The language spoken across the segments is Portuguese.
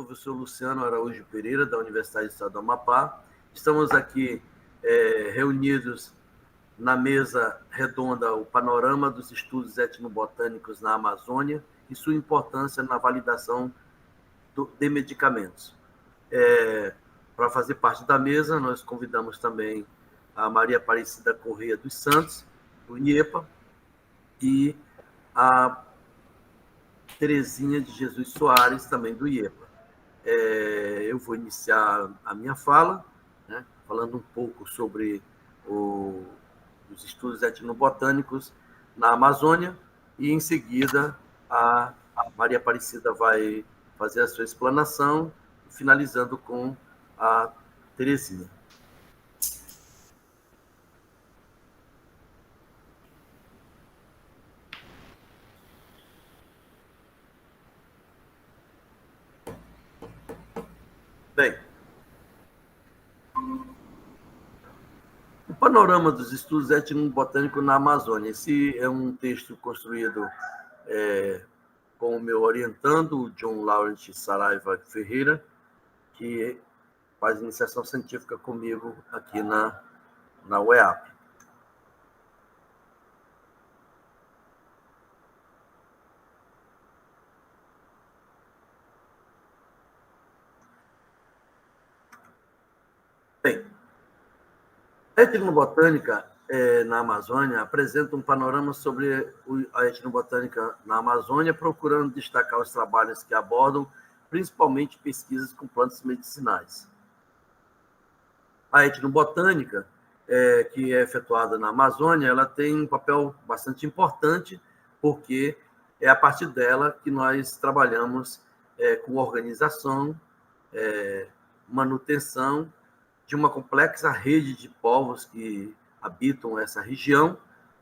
professor Luciano Araújo Pereira, da Universidade do Estado do Amapá. Estamos aqui reunidos na mesa redonda o panorama dos estudos etnobotânicos na Amazônia e sua importância na validação de medicamentos. Para fazer parte da mesa, nós convidamos também a Maria Aparecida Corrêa dos Santos, do IEPA, e a Terezinha de Jesus Soares, também do IEPA. Eu vou iniciar a minha fala, né, falando um pouco sobre os estudos etnobotânicos na Amazônia, e, em seguida, a Maria Aparecida vai fazer a sua explanação, finalizando com a Terezinha. Bem, o panorama dos estudos etnobotânicos na Amazônia. Esse é um texto construído com o meu orientando, o John Laurent Saraiva Ferreira, que faz iniciação científica comigo aqui na UEAP. Bem, a etnobotânica na Amazônia apresenta um panorama sobre a etnobotânica na Amazônia, procurando destacar os trabalhos que abordam principalmente pesquisas com plantas medicinais. A etnobotânica, que é efetuada na Amazônia, ela tem um papel bastante importante, porque é a partir dela que nós trabalhamos com organização, manutenção de uma complexa rede de povos que habitam essa região,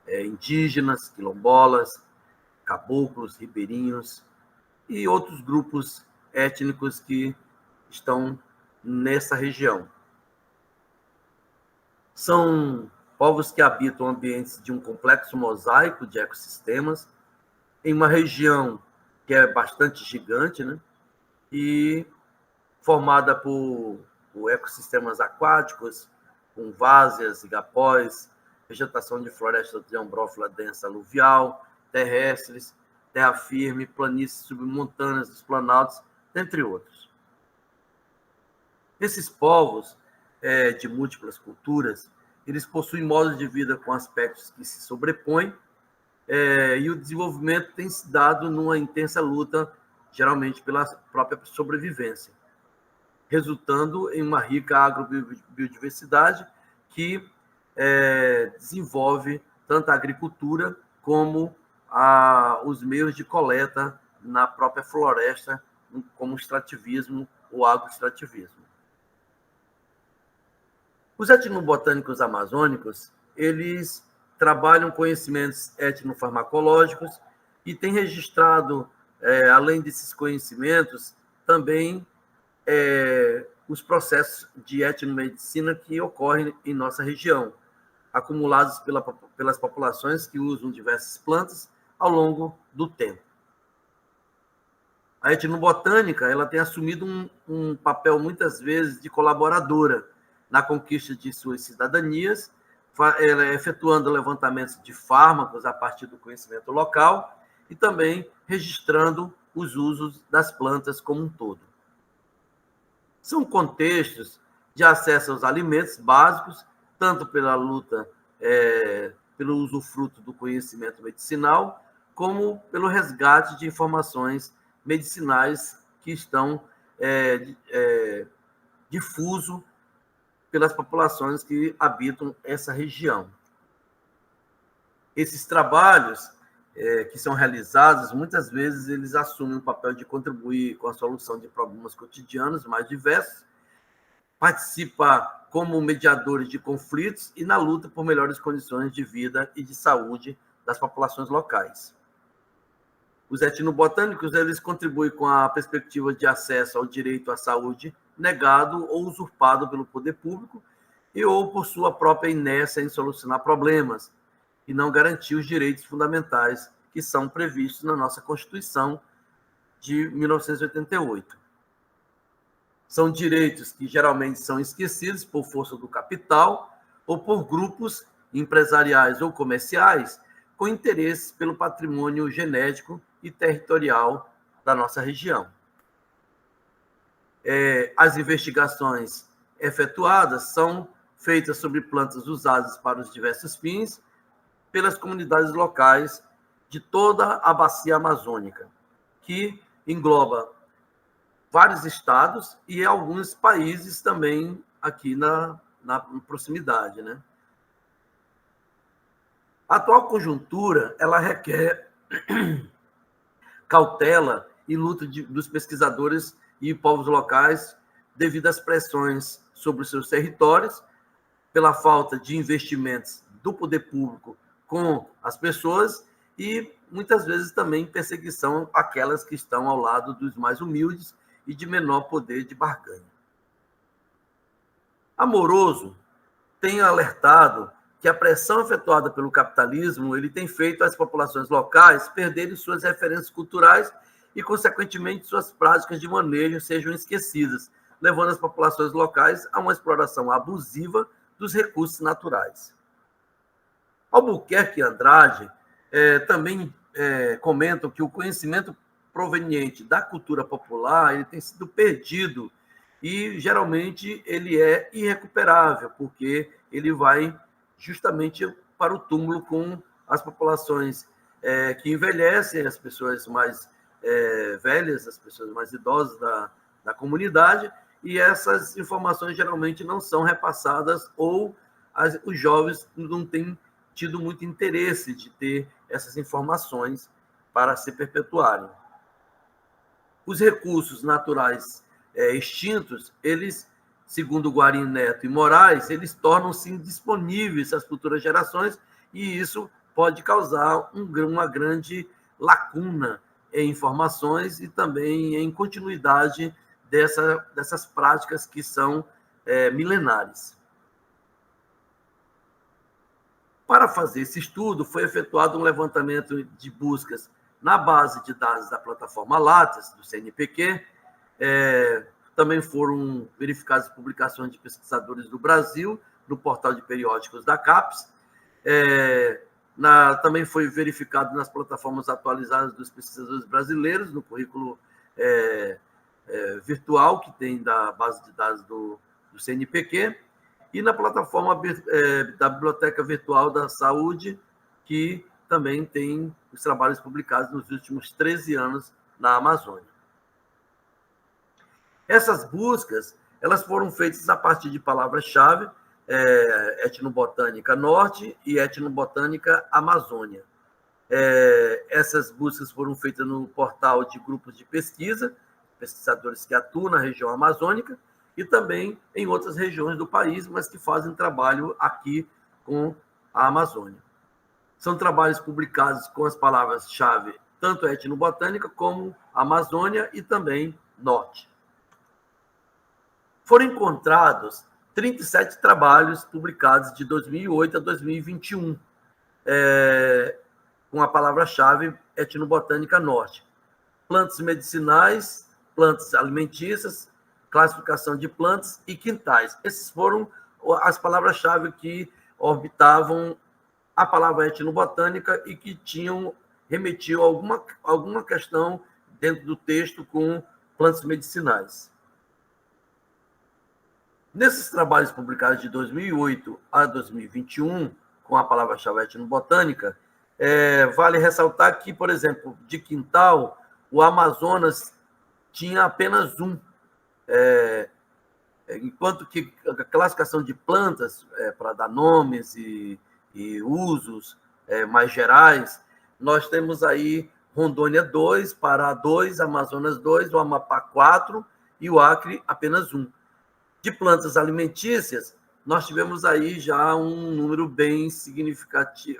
indígenas, quilombolas, caboclos, ribeirinhos e outros grupos étnicos que estão nessa região. São povos que habitam ambientes de um complexo mosaico de ecossistemas, em uma região que é bastante gigante, né? E formada por ecossistemas aquáticos, com várzeas, igapós, vegetação de floresta de ombrófila densa aluvial, terrestres, terra firme, planícies submontanas dos planaltos, entre outros. Esses povos de múltiplas culturas, eles possuem modos de vida com aspectos que se sobrepõem, e o desenvolvimento tem se dado numa intensa luta, geralmente pela própria sobrevivência, resultando em uma rica agrobiodiversidade que desenvolve tanto a agricultura como os meios de coleta na própria floresta, como o extrativismo ou agroextrativismo. Os etnobotânicos amazônicos, eles trabalham conhecimentos etnofarmacológicos e têm registrado, além desses conhecimentos, também os processos de etnomedicina que ocorrem em nossa região, acumulados pelas populações que usam diversas plantas ao longo do tempo. A etnobotânica, ela tem assumido um papel, muitas vezes, de colaboradora na conquista de suas cidadanias, efetuando levantamentos de fármacos a partir do conhecimento local e também registrando os usos das plantas como um todo. São contextos de acesso aos alimentos básicos, tanto pela luta pelo usufruto do conhecimento medicinal, como pelo resgate de informações medicinais que estão difuso pelas populações que habitam essa região. Esses trabalhos que são realizados, muitas vezes eles assumem o papel de contribuir com a solução de problemas cotidianos mais diversos, participa como mediadores de conflitos e na luta por melhores condições de vida e de saúde das populações locais. Os etnobotânicos, eles contribuem com a perspectiva de acesso ao direito à saúde negado ou usurpado pelo poder público ou por sua própria inércia em solucionar problemas e não garantir os direitos fundamentais que são previstos na nossa Constituição de 1988. São direitos que geralmente são esquecidos por força do capital ou por grupos empresariais ou comerciais com interesse pelo patrimônio genético e territorial da nossa região. As investigações efetuadas são feitas sobre plantas usadas para os diversos fins pelas comunidades locais de toda a bacia amazônica, que engloba vários estados e alguns países também aqui na proximidade, né? A atual conjuntura, ela requer cautela e luta dos pesquisadores e povos locais devido às pressões sobre os seus territórios, pela falta de investimentos do poder público com as pessoas e, muitas vezes, também perseguição àquelas que estão ao lado dos mais humildes e de menor poder de barganha. Amoroso tem alertado que a pressão efetuada pelo capitalismo ele tem feito as populações locais perderem suas referências culturais e, consequentemente, suas práticas de manejo sejam esquecidas, levando as populações locais a uma exploração abusiva dos recursos naturais. Albuquerque e Andrade também comentam que o conhecimento proveniente da cultura popular ele tem sido perdido e, geralmente, ele é irrecuperável, porque ele vai justamente para o túmulo com as populações que envelhecem, as pessoas mais velhas, as pessoas mais idosas da comunidade, e essas informações geralmente não são repassadas ou os jovens não têm tido muito interesse de ter essas informações para se perpetuarem. Os recursos naturais extintos, eles, segundo Guarim Neto e Moraes, eles tornam-se indisponíveis às futuras gerações e isso pode causar uma grande lacuna em informações e também em continuidade dessas práticas que são milenares. Para fazer esse estudo, foi efetuado um levantamento de buscas na base de dados da plataforma Lattes, do CNPq, também foram verificadas publicações de pesquisadores do Brasil, no portal de periódicos da CAPES, também foi verificado nas plataformas atualizadas dos pesquisadores brasileiros, no currículo virtual que tem da base de dados do CNPq, e na plataforma da Biblioteca Virtual da Saúde, que também tem os trabalhos publicados nos últimos 13 anos na Amazônia. Essas buscas elas foram feitas a partir de palavras-chave, etnobotânica norte e etnobotânica Amazônia. Essas buscas foram feitas no portal de grupos de pesquisa, pesquisadores que atuam na região amazônica, e também em outras regiões do país, mas que fazem trabalho aqui com a Amazônia. São trabalhos publicados com as palavras-chave tanto etnobotânica como Amazônia e também norte. Foram encontrados 37 trabalhos publicados de 2008 a 2021, com a palavra-chave etnobotânica norte. Plantas medicinais, plantas alimentícias, classificação de plantas e quintais. Essas foram as palavras-chave que orbitavam a palavra etnobotânica e que remetiam alguma questão dentro do texto com plantas medicinais. Nesses trabalhos publicados de 2008 a 2021, com a palavra-chave etnobotânica, vale ressaltar que, por exemplo, de quintal, o Amazonas tinha apenas um, enquanto que a classificação de plantas, para dar nomes e usos mais gerais, nós temos aí Rondônia 2, Pará 2, Amazonas 2, o Amapá 4 e o Acre apenas 1. De plantas alimentícias, nós tivemos aí já um número bem significativo,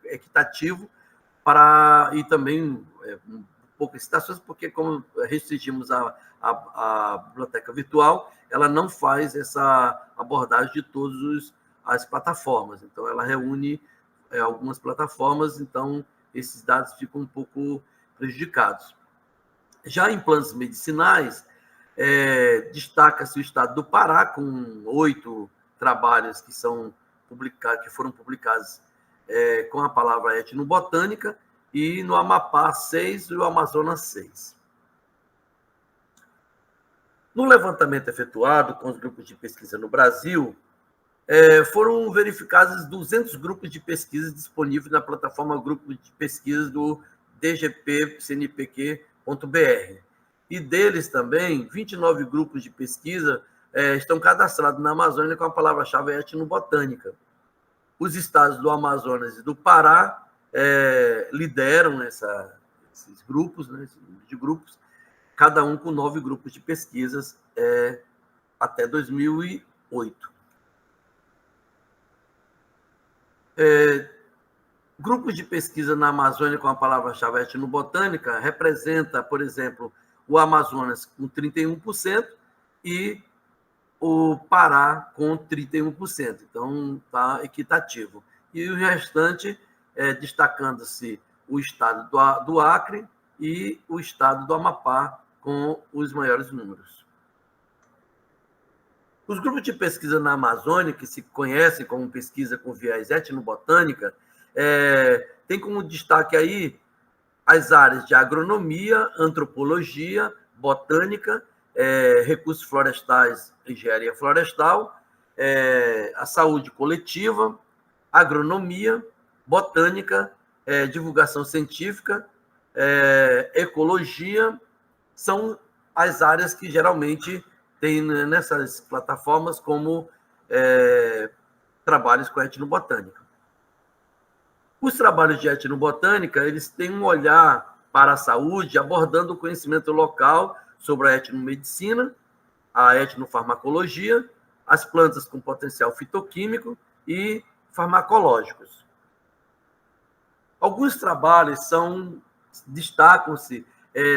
equitativo, e também poucas citações, porque como restringimos a biblioteca virtual, ela não faz essa abordagem de todas as plataformas. Então, ela reúne algumas plataformas, então esses dados ficam um pouco prejudicados. Já em plantas medicinais, Destaca-se o estado do Pará, com 8 trabalhos que foram publicados com a palavra etnobotânica, e no Amapá 6 e o Amazonas 6. No levantamento efetuado com os grupos de pesquisa no Brasil, foram verificados 200 grupos de pesquisa disponíveis na plataforma Grupo de Pesquisa do dgp-cnpq.br. E deles também, 29 grupos de pesquisa estão cadastrados na Amazônia com a palavra-chave etnobotânica. Os estados do Amazonas e do Pará lideram esses grupos, né, esse número de grupos, cada um com 9 grupos de pesquisas até 2008. Grupos de pesquisa na Amazônia com a palavra-chave etnobotânica representa, por exemplo, o Amazonas com 31% e o Pará com 31%. Então, está equitativo. E o restante, destacando-se o estado do Acre e o estado do Amapá com os maiores números. Os grupos de pesquisa na Amazônia, que se conhecem como pesquisa com viés etnobotânica, tem como destaque aí as áreas de agronomia, antropologia, botânica, recursos florestais, engenharia florestal, a saúde coletiva, agronomia, botânica, divulgação científica, ecologia, são as áreas que geralmente tem nessas plataformas como trabalhos com etnobotânica. Os trabalhos de etnobotânica, eles têm um olhar para a saúde, abordando o conhecimento local sobre a etnomedicina, a etnofarmacologia, as plantas com potencial fitoquímico e farmacológicos. Alguns trabalhos destacam-se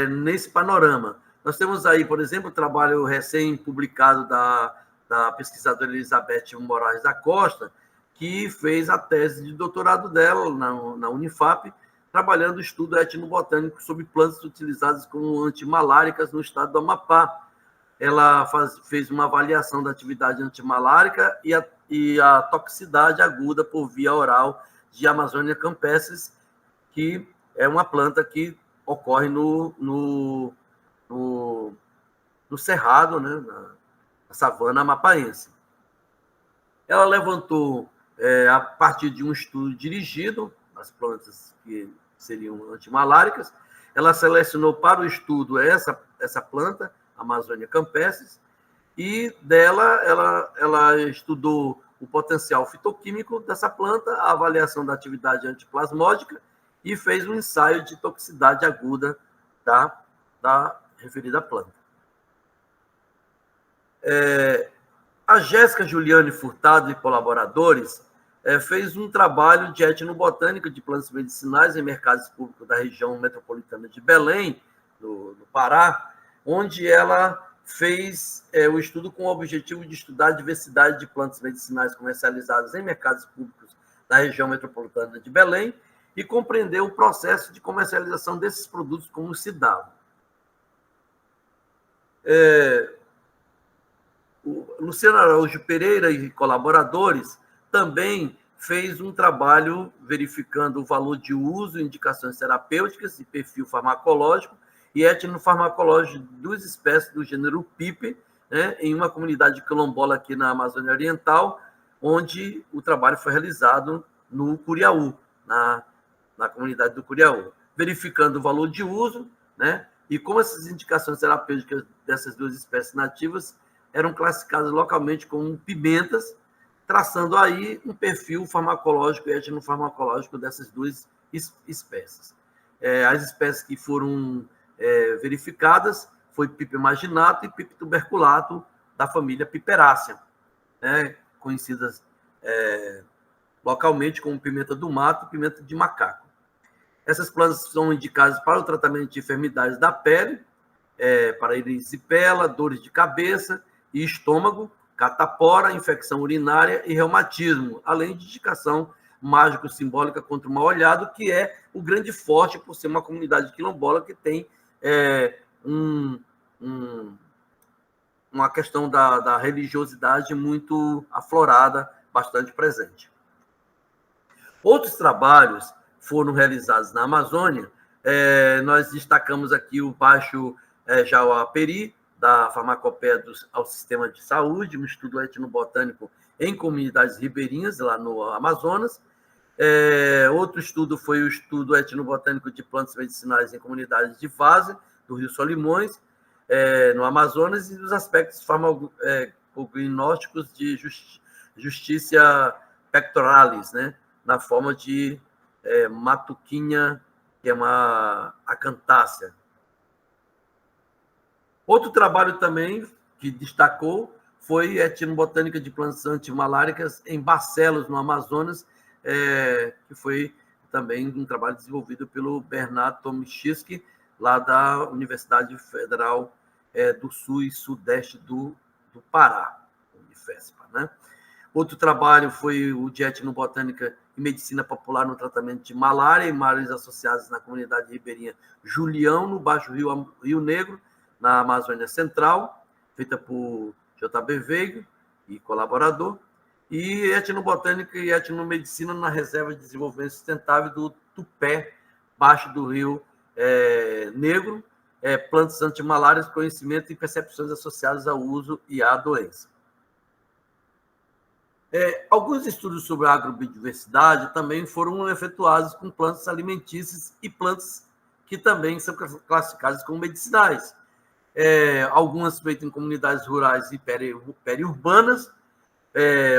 nesse panorama. Nós temos aí, por exemplo, o trabalho recém-publicado da pesquisadora Elizabeth Moraes da Costa, que fez a tese de doutorado dela na Unifap, trabalhando o estudo etnobotânico sobre plantas utilizadas como antimaláricas no estado do Amapá. Ela fez uma avaliação da atividade antimalárica e a toxicidade aguda por via oral de Amazonia campestris, que é uma planta que ocorre no cerrado, né, na savana amapaense. Ela levantou, a partir de um estudo dirigido, as plantas que seriam antimaláricas, ela selecionou para o estudo essa planta, Amazonia campestris, e dela ela estudou o potencial fitoquímico dessa planta, a avaliação da atividade antiplasmódica e fez um ensaio de toxicidade aguda da referida planta. A Jéssica Juliane Furtado e colaboradores fez um trabalho de etnobotânica de plantas medicinais em mercados públicos da região metropolitana de Belém, no Pará, onde ela fez o estudo com o objetivo de estudar a diversidade de plantas medicinais comercializadas em mercados públicos da região metropolitana de Belém e compreender o processo de comercialização desses produtos, como se dava. Luciano Araújo Pereira e colaboradores também fez um trabalho verificando o valor de uso, indicações terapêuticas e perfil farmacológico e etnofarmacológico das espécies do gênero Pipe, né, em uma comunidade quilombola aqui na Amazônia Oriental, onde o trabalho foi realizado no Curiaú, na comunidade do Curiaú, verificando o valor de uso, né, e como essas indicações terapêuticas dessas duas espécies nativas eram classificadas localmente como pimentas, traçando aí um perfil farmacológico e etnofarmacológico dessas duas espécies. As espécies que foram verificadas foi Pipe marginato e Pipe tuberculato, da família Piperácea, né, conhecidas localmente como pimenta do mato e pimenta de macaco. Essas plantas são indicadas para o tratamento de enfermidades da pele, para erisipela, dores de cabeça e estômago, catapora, infecção urinária e reumatismo, além de indicação mágico-simbólica contra o mal-olhado, que é o grande forte por ser uma comunidade quilombola que tem uma questão da religiosidade muito aflorada, bastante presente. Outros trabalhos foram realizados na Amazônia. Nós destacamos aqui o Baixo Jauaperi, da farmacopeia ao sistema de saúde, um estudo etnobotânico em comunidades ribeirinhas, lá no Amazonas. Outro estudo foi o estudo etnobotânico de plantas medicinais em comunidades de várzea, do Rio Solimões, no Amazonas, e dos aspectos farmacognósticos de Justicia pectoralis, né, na forma de matuquinha, que é uma acantácea. Outro trabalho também que destacou foi etnobotânica de plantas antimaláricas em Barcelos, no Amazonas, que foi também um trabalho desenvolvido pelo Bernard Tomaszewski, lá da Universidade Federal do Sul e Sudeste do Pará, Unifespa, né? Outro trabalho foi o de etnobotânica e medicina popular no tratamento de malária e malárias associadas na comunidade ribeirinha Julião, no Baixo Rio Negro, na Amazônia Central, feita por J.B. Veiga e colaborador, e etnobotânica e etnomedicina na Reserva de Desenvolvimento Sustentável do Tupé, Baixo do Rio Negro, plantas antimalárias, conhecimento e percepções associadas ao uso e à doença. Alguns estudos sobre a agrobiodiversidade também foram efetuados com plantas alimentícias e plantas que também são classificadas como medicinais. Algumas feitas em comunidades rurais e periurbanas,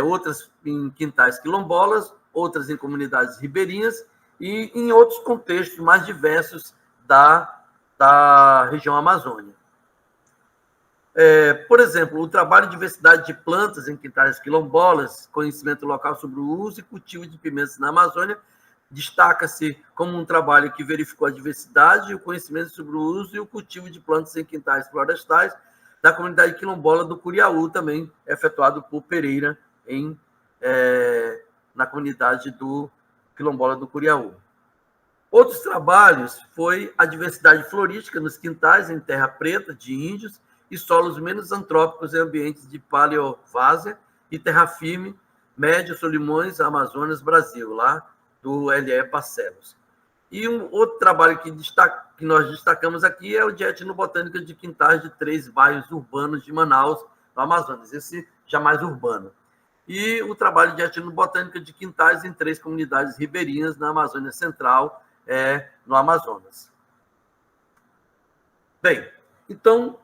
outras em quintais quilombolas, outras em comunidades ribeirinhas e em outros contextos mais diversos da região Amazônia. Por exemplo, o trabalho de diversidade de plantas em quintais quilombolas, conhecimento local sobre o uso e cultivo de pimentas na Amazônia, destaca-se como um trabalho que verificou a diversidade e o conhecimento sobre o uso e o cultivo de plantas em quintais florestais da comunidade quilombola do Curiaú, também efetuado por Pereira na comunidade do quilombola do Curiaú. Outros trabalhos foi a diversidade florística nos quintais em terra preta de índios e solos menos antrópicos em ambientes de paleovárzea e terra firme, Médio Solimões, Amazonas, Brasil, lá do L.E. Barcelos. E um outro trabalho que nós destacamos aqui é o de etnobotânica de quintais de 3 bairros urbanos de Manaus, no Amazonas, esse já mais urbano. E o trabalho de etnobotânica de quintais em 3 comunidades ribeirinhas na Amazônia Central, no Amazonas. Bem, então,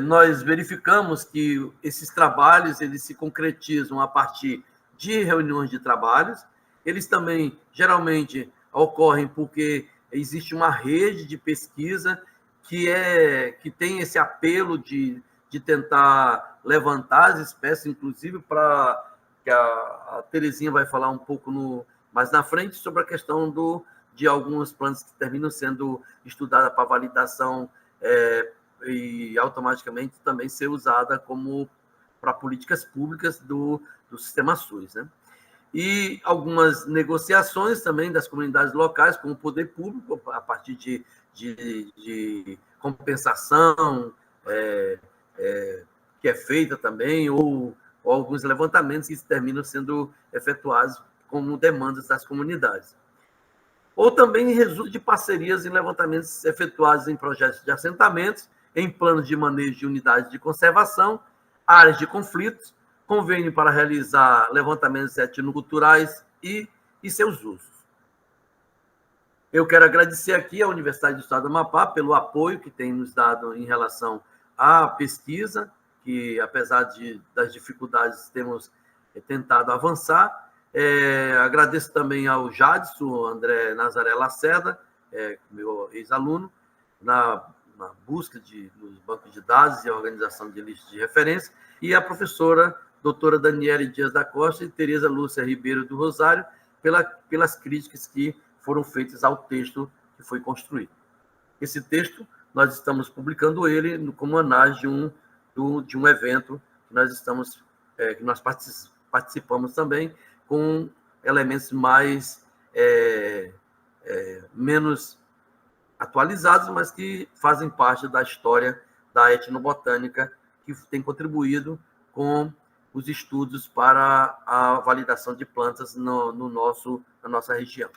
nós verificamos que esses trabalhos eles se concretizam a partir de reuniões de trabalhos. Eles também, geralmente, ocorrem porque existe uma rede de pesquisa que tem esse apelo de tentar levantar as espécies, inclusive para que a Terezinha vai falar um pouco mais na frente sobre a questão de algumas plantas que terminam sendo estudadas para validação e automaticamente também ser usada como para políticas públicas do sistema SUS, né? E algumas negociações também das comunidades locais com o poder público, a partir de compensação que é feita também, ou alguns levantamentos que terminam sendo efetuados como demandas das comunidades. Ou também resulta de parcerias em levantamentos efetuados em projetos de assentamentos, em planos de manejo de unidades de conservação, áreas de conflitos, convênio para realizar levantamentos etnoculturais e seus usos. Eu quero agradecer aqui à Universidade do Estado do Amapá pelo apoio que tem nos dado em relação à pesquisa, que, apesar das dificuldades, temos tentado avançar. Agradeço também ao Jadson André Nazaré Lacerda, meu ex-aluno, na busca dos bancos de dados e a organização de listas de referência, e a professora doutora Daniele Dias da Costa e Tereza Lúcia Ribeiro do Rosário, pelas críticas que foram feitas ao texto que foi construído. Esse texto, nós estamos publicando ele como análise de um evento que nós participamos também, com elementos menos atualizados, mas que fazem parte da história da etnobotânica que tem contribuído com os estudos para a validação de plantas na nossa região.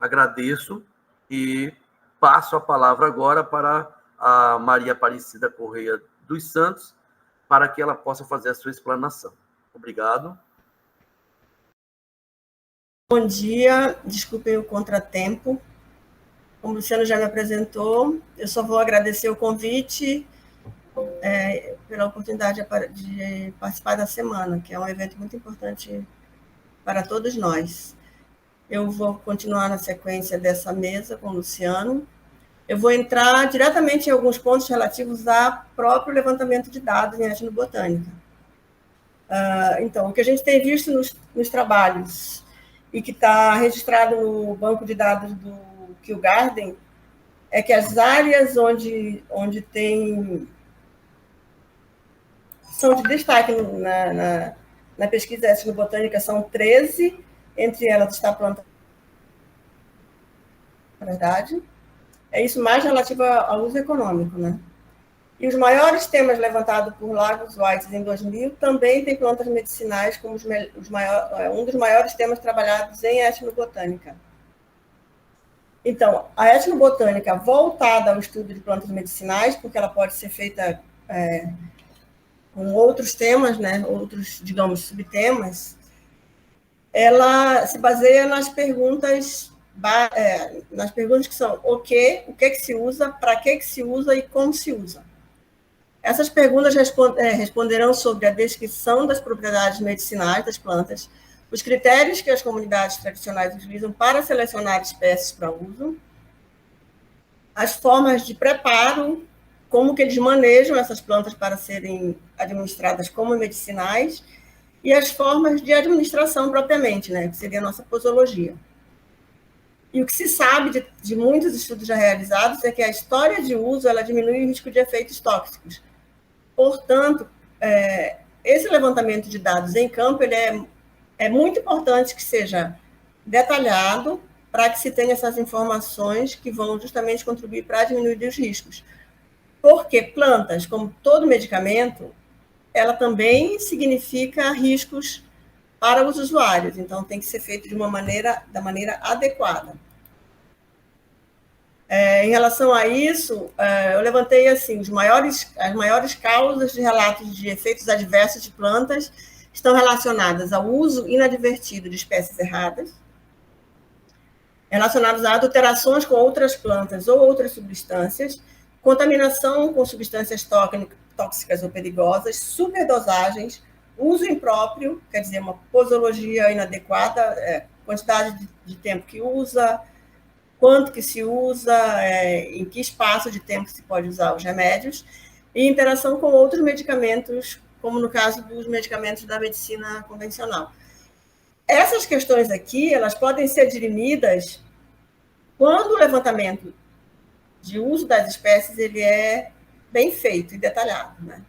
Agradeço e passo a palavra agora para a Maria Aparecida Correia dos Santos, para que ela possa fazer a sua explanação. Obrigado. Bom dia, desculpem o contratempo. Como o Luciano já me apresentou, eu só vou agradecer o convite pela oportunidade de participar da semana, que é um evento muito importante para todos nós. Eu vou continuar na sequência dessa mesa com o Luciano. Eu vou entrar diretamente em alguns pontos relativos ao próprio levantamento de dados em etnobotânica. Então, o que a gente tem visto nos trabalhos e que está registrado no banco de dados do Kew Garden é que as áreas onde são de destaque na pesquisa etnobotânica são 13, entre elas está a planta, na verdade. É isso mais relativo ao uso econômico, né? E os maiores temas levantados por Lagos White em 2000 também tem plantas medicinais como um dos maiores temas trabalhados em etnobotânica. Então, a etnobotânica voltada ao estudo de plantas medicinais, porque ela pode ser feita com outros temas, né? Outros, digamos, subtemas, ela se baseia nas perguntas que são o que se usa, para que se usa e como se usa. Essas perguntas responderão sobre a descrição das propriedades medicinais das plantas, os critérios que as comunidades tradicionais utilizam para selecionar espécies para uso, as formas de preparo, como que eles manejam essas plantas para serem administradas como medicinais, e as formas de administração propriamente, né, que seria a nossa posologia. E o que se sabe de muitos estudos já realizados é que a história de uso ela diminui o risco de efeitos tóxicos. Portanto, esse levantamento de dados em campo ele é muito importante que seja detalhado para que se tenha essas informações que vão justamente contribuir para diminuir os riscos. Porque plantas, como todo medicamento, ela também significa riscos para os usuários, então tem que ser feito da maneira adequada. Em relação a isso, eu levantei assim, as maiores causas de relatos de efeitos adversos de plantas estão relacionadas ao uso inadvertido de espécies erradas, relacionados a adulterações com outras plantas ou outras substâncias, contaminação com substâncias tóxicas ou perigosas, superdosagens, uso impróprio, quer dizer, uma posologia inadequada, quantidade de tempo que usa, quanto que se usa, em que espaço de tempo se pode usar os remédios, e interação com outros medicamentos, como no caso dos medicamentos da medicina convencional. Essas questões aqui, elas podem ser dirimidas quando o levantamento de uso das espécies ele é bem feito e detalhado, né?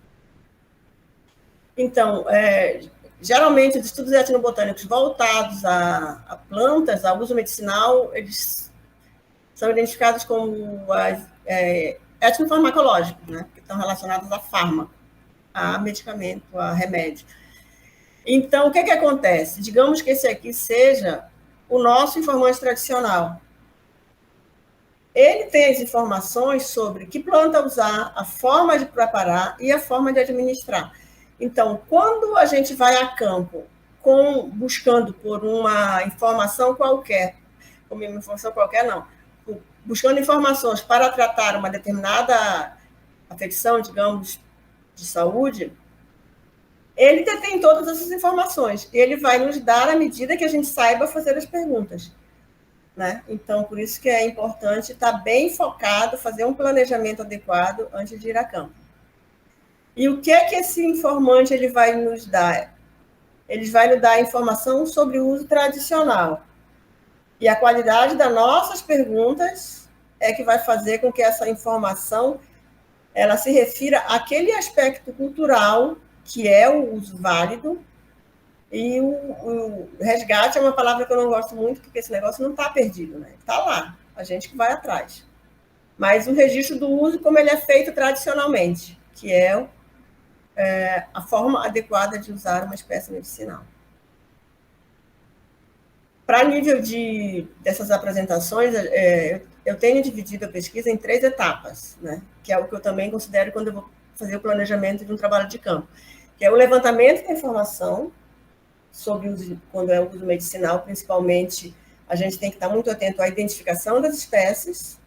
Então, geralmente, os estudos etnobotânicos voltados a plantas, a uso medicinal, eles são identificados como etnofarmacológicos, né? Que estão relacionados a fármaco, a medicamento, a remédio. Então, o que acontece? Digamos que esse aqui seja o nosso informante tradicional. Ele tem as informações sobre que planta usar, a forma de preparar e a forma de administrar. Então, quando a gente vai a campo buscando por uma informação qualquer, buscando informações para tratar uma determinada afecção, digamos, de saúde, ele detém todas essas informações. E ele vai nos dar à medida que a gente saiba fazer as perguntas, né? Então, por isso que é importante estar bem focado, fazer um planejamento adequado antes de ir a campo. E o que esse informante ele vai nos dar? Ele vai nos dar informação sobre o uso tradicional. E a qualidade das nossas perguntas é que vai fazer com que essa informação ela se refira àquele aspecto cultural que é o uso válido. E o resgate é uma palavra que eu não gosto muito, porque esse negócio não está perdido, né? Está lá, a gente que vai atrás. Mas o registro do uso como ele é feito tradicionalmente, que é a forma adequada de usar uma espécie medicinal. Para nível dessas apresentações, eu tenho dividido a pesquisa em 3 etapas, né? Que é o que eu também considero quando eu vou fazer o planejamento de um trabalho de campo, que é o levantamento da informação sobre quando é o uso medicinal, principalmente, a gente tem que estar muito atento à identificação das espécies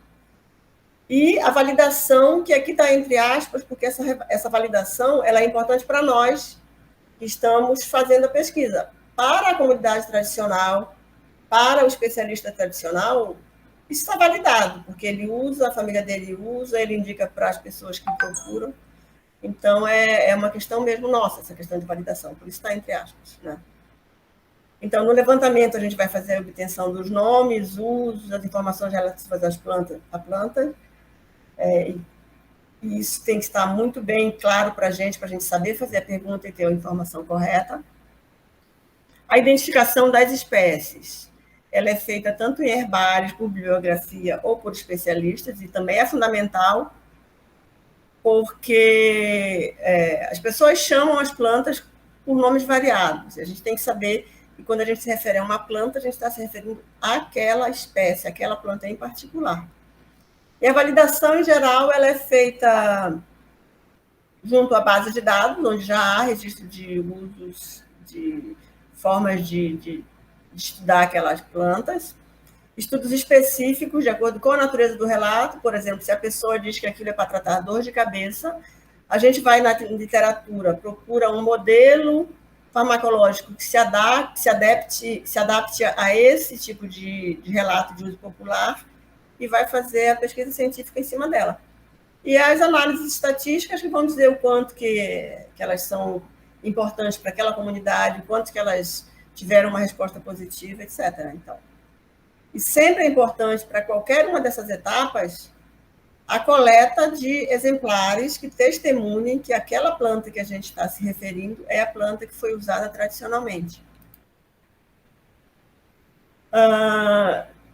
e a validação, que aqui está entre aspas, porque essa validação ela é importante para nós que estamos fazendo a pesquisa. Para a comunidade tradicional, para o especialista tradicional, isso está validado, porque ele usa, a família dele usa, ele indica para as pessoas que procuram. Então, é uma questão mesmo nossa, essa questão de validação, por isso está entre aspas, né? Então, no levantamento, a gente vai fazer a obtenção dos nomes, usos, as informações relativas às plantas, e isso tem que estar muito bem claro para a gente saber fazer a pergunta e ter a informação correta. A identificação das espécies, ela é feita tanto em herbários, por bibliografia ou por especialistas, e também é fundamental, porque as pessoas chamam as plantas por nomes variados. A gente tem que saber que quando a gente se refere a uma planta, a gente está se referindo àquela espécie, àquela planta em particular. E a validação, em geral, ela é feita junto à base de dados, onde já há registro de usos, de formas de estudar aquelas plantas, estudos específicos de acordo com a natureza do relato. Por exemplo, se a pessoa diz que aquilo é para tratar dor de cabeça, a gente vai na literatura, procura um modelo farmacológico que se adapte a esse tipo de relato de uso popular e vai fazer a pesquisa científica em cima dela. E as análises estatísticas que vão dizer o quanto que elas são importantes para aquela comunidade, o quanto que elas tiveram uma resposta positiva, etc. Então, e sempre é importante para qualquer uma dessas etapas a coleta de exemplares que testemunhem que aquela planta que a gente está se referindo é a planta que foi usada tradicionalmente.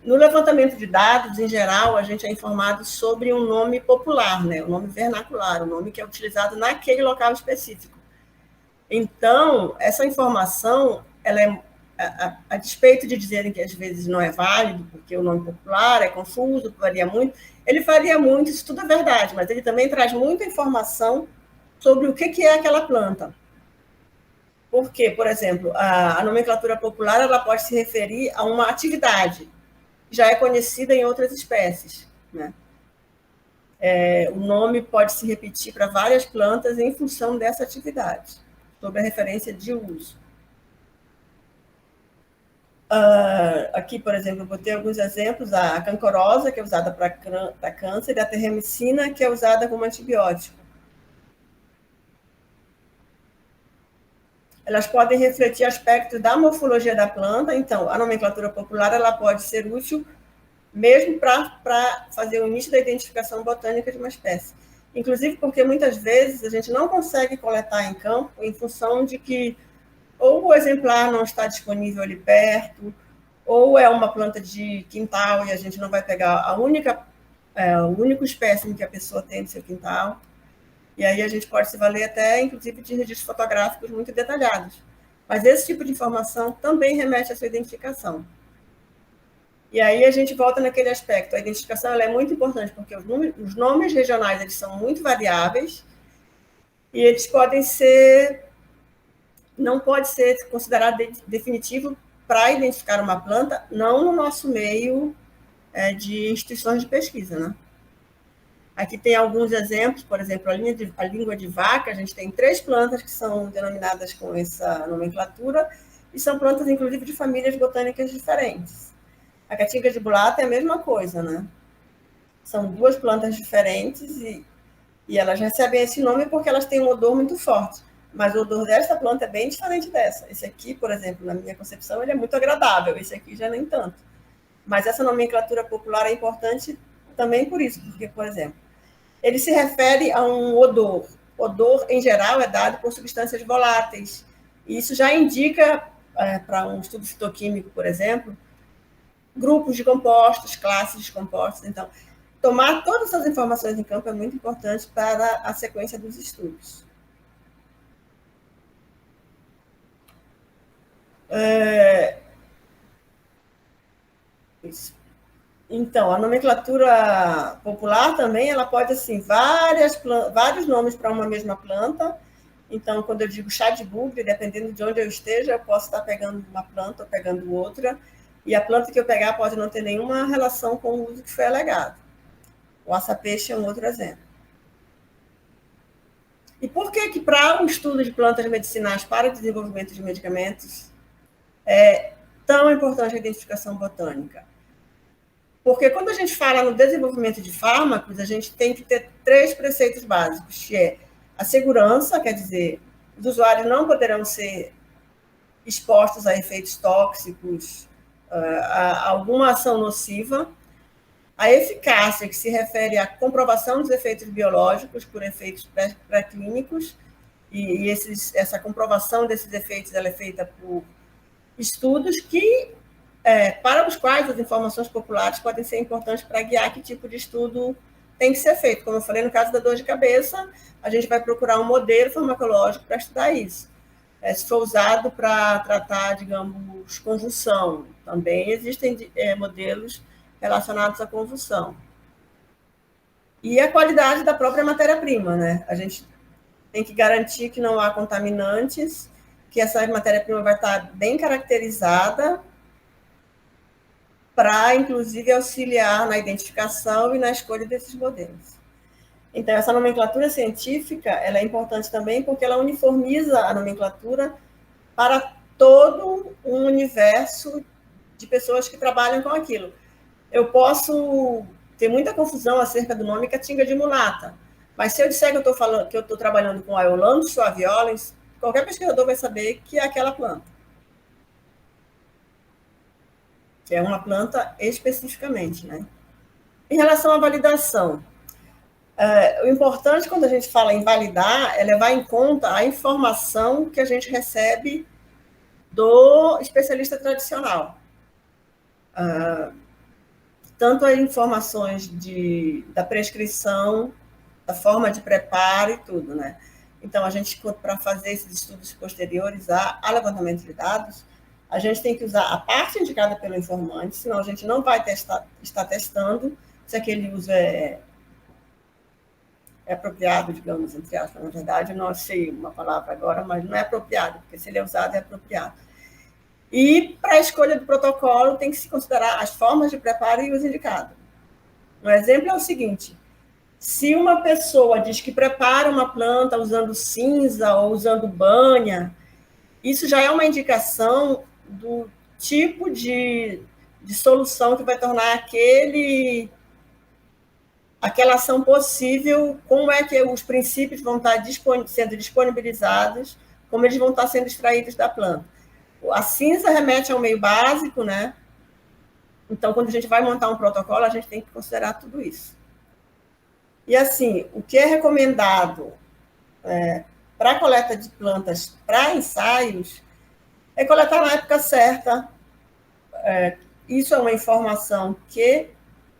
No levantamento de dados, em geral, a gente é informado sobre um nome popular, né? O nome vernacular, o nome que é utilizado naquele local específico. Então, essa informação, ela é, a despeito de dizerem que às vezes não é válido, porque o nome popular é confuso, varia muito, ele varia muito, isso tudo é verdade, mas ele também traz muita informação sobre o que é aquela planta. Porque, por exemplo, a nomenclatura popular ela pode se referir a uma atividade que já é conhecida em outras espécies, né? O nome pode se repetir para várias plantas em função dessa atividade, sobre a referência de uso. Aqui, por exemplo, eu botei alguns exemplos, a cancorosa, que é usada para câncer, e a terramicina, que é usada como antibiótico. Elas podem refletir aspectos da morfologia da planta, então, a nomenclatura popular ela pode ser útil mesmo para fazer o início da identificação botânica de uma espécie. Inclusive porque, muitas vezes, a gente não consegue coletar em campo em função de que ou o exemplar não está disponível ali perto, ou é uma planta de quintal e a gente não vai pegar o único espécime que a pessoa tem no seu quintal. E aí a gente pode se valer até, inclusive, de registros fotográficos muito detalhados. Mas esse tipo de informação também remete à sua identificação. E aí a gente volta naquele aspecto. A identificação ela é muito importante, porque os nomes regionais eles são muito variáveis e eles podem ser... Não pode ser considerado definitivo para identificar uma planta, não no nosso meio de instituições de pesquisa, né? Aqui tem alguns exemplos, por exemplo, a língua de vaca, a gente tem 3 plantas que são denominadas com essa nomenclatura, e são plantas, inclusive, de famílias botânicas diferentes. A caatinga de bulata é a mesma coisa, né? São 2 plantas diferentes e elas recebem esse nome porque elas têm um odor muito forte. Mas o odor dessa planta é bem diferente dessa. Esse aqui, por exemplo, na minha concepção, ele é muito agradável. Esse aqui já nem tanto. Mas essa nomenclatura popular é importante também por isso. Porque, por exemplo, ele se refere a um odor. Odor, em geral, é dado por substâncias voláteis. E isso já indica, para um estudo fitoquímico, por exemplo, grupos de compostos, classes de compostos. Então, tomar todas essas informações em campo é muito importante para a sequência dos estudos. Isso. Então, a nomenclatura popular também, ela pode, assim, vários nomes para uma mesma planta. Então, quando eu digo chá de bugre, dependendo de onde eu esteja, eu posso estar pegando uma planta ou pegando outra, e a planta que eu pegar pode não ter nenhuma relação com o uso que foi alegado. O açapeixe é um outro exemplo. E por que para o estudo de plantas medicinais para o desenvolvimento de medicamentos é tão importante a identificação botânica? Porque quando a gente fala no desenvolvimento de fármacos, a gente tem que ter 3 preceitos básicos, que é a segurança, quer dizer, os usuários não poderão ser expostos a efeitos tóxicos, a alguma ação nociva. A eficácia, que se refere à comprovação dos efeitos biológicos por efeitos pré-clínicos, e essa comprovação desses efeitos ela é feita por estudos para os quais as informações populares podem ser importantes para guiar que tipo de estudo tem que ser feito. Como eu falei, no caso da dor de cabeça, a gente vai procurar um modelo farmacológico para estudar isso. Se for usado para tratar, digamos, convulsão, também existem modelos relacionados à convulsão. E a qualidade da própria matéria-prima, né? A gente tem que garantir que não há contaminantes, que essa matéria-prima vai estar bem caracterizada para, inclusive, auxiliar na identificação e na escolha desses modelos. Então, essa nomenclatura científica ela é importante também porque ela uniformiza a nomenclatura para todo um universo de pessoas que trabalham com aquilo. Eu posso ter muita confusão acerca do nome Caatinga de mulata, mas se eu disser que eu estou trabalhando com Aeolanthe suaviolens, qualquer pesquisador vai saber que é aquela planta. Que é uma planta especificamente, né? Em relação à validação, o importante quando a gente fala em validar é levar em conta a informação que a gente recebe do especialista tradicional. Tanto as informações da prescrição, da forma de preparo e tudo, né? Então, a gente, para fazer esses estudos posteriores a levantamento de dados, a gente tem que usar a parte indicada pelo informante, senão a gente não vai estar testando se aquele uso é apropriado, digamos, entre aspas. Na verdade, eu não achei uma palavra agora, mas não é apropriado, porque se ele é usado, é apropriado. E, para a escolha do protocolo, tem que se considerar as formas de preparo e uso indicado. Um exemplo é o seguinte: se uma pessoa diz que prepara uma planta usando cinza ou usando banha, isso já é uma indicação do tipo de solução que vai tornar aquela ação possível, como é que os princípios vão estar sendo disponibilizados, como eles vão estar sendo extraídos da planta. A cinza remete ao meio básico, né? Então, quando a gente vai montar um protocolo, a gente tem que considerar tudo isso. E, assim, o que é recomendado para a coleta de plantas para ensaios é coletar na época certa. Isso é uma informação que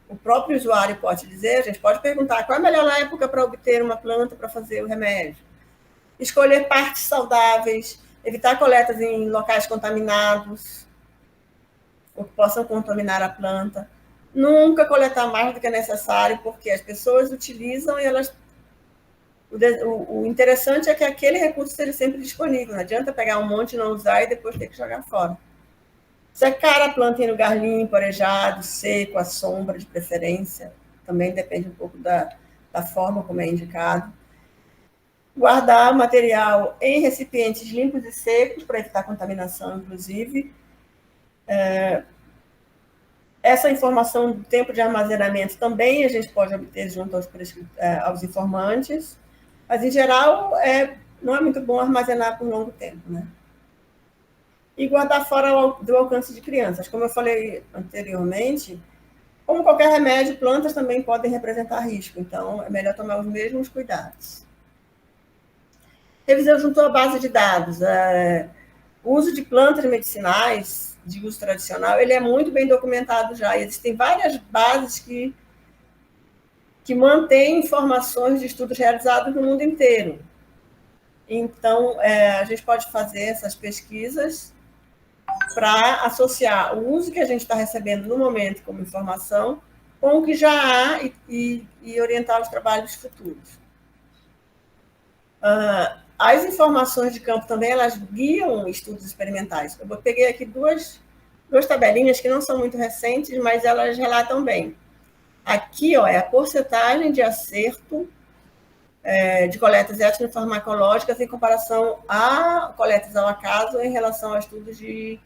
o próprio usuário pode dizer. A gente pode perguntar qual é a melhor época para obter uma planta para fazer o remédio. Escolher partes saudáveis, evitar coletas em locais contaminados, ou que possam contaminar a planta. Nunca coletar mais do que é necessário, porque as pessoas utilizam e elas... O interessante é que aquele recurso seja sempre disponível. Não adianta pegar um monte, não usar e depois ter que jogar fora. Secar a planta em lugar limpo, arejado, seco, à sombra de preferência. Também depende um pouco da forma como é indicado. Guardar o material em recipientes limpos e secos, para evitar contaminação, inclusive. Essa informação do tempo de armazenamento também a gente pode obter junto aos informantes, mas, em geral, não é muito bom armazenar por longo tempo, né? E guardar fora do alcance de crianças. Como eu falei anteriormente, como qualquer remédio, plantas também podem representar risco, então é melhor tomar os mesmos cuidados. Revisão junto à base de dados. O uso de plantas medicinais de uso tradicional, ele é muito bem documentado já. Existem várias bases que mantêm informações de estudos realizados no mundo inteiro. Então, a gente pode fazer essas pesquisas para associar o uso que a gente está recebendo no momento como informação com o que já há e orientar os trabalhos futuros. As informações de campo também, elas guiam estudos experimentais. Eu peguei aqui duas tabelinhas que não são muito recentes, mas elas relatam bem. Aqui, ó, é a porcentagem de acerto de coletas etnofarmacológicas em comparação a coletas ao acaso em relação a estudos de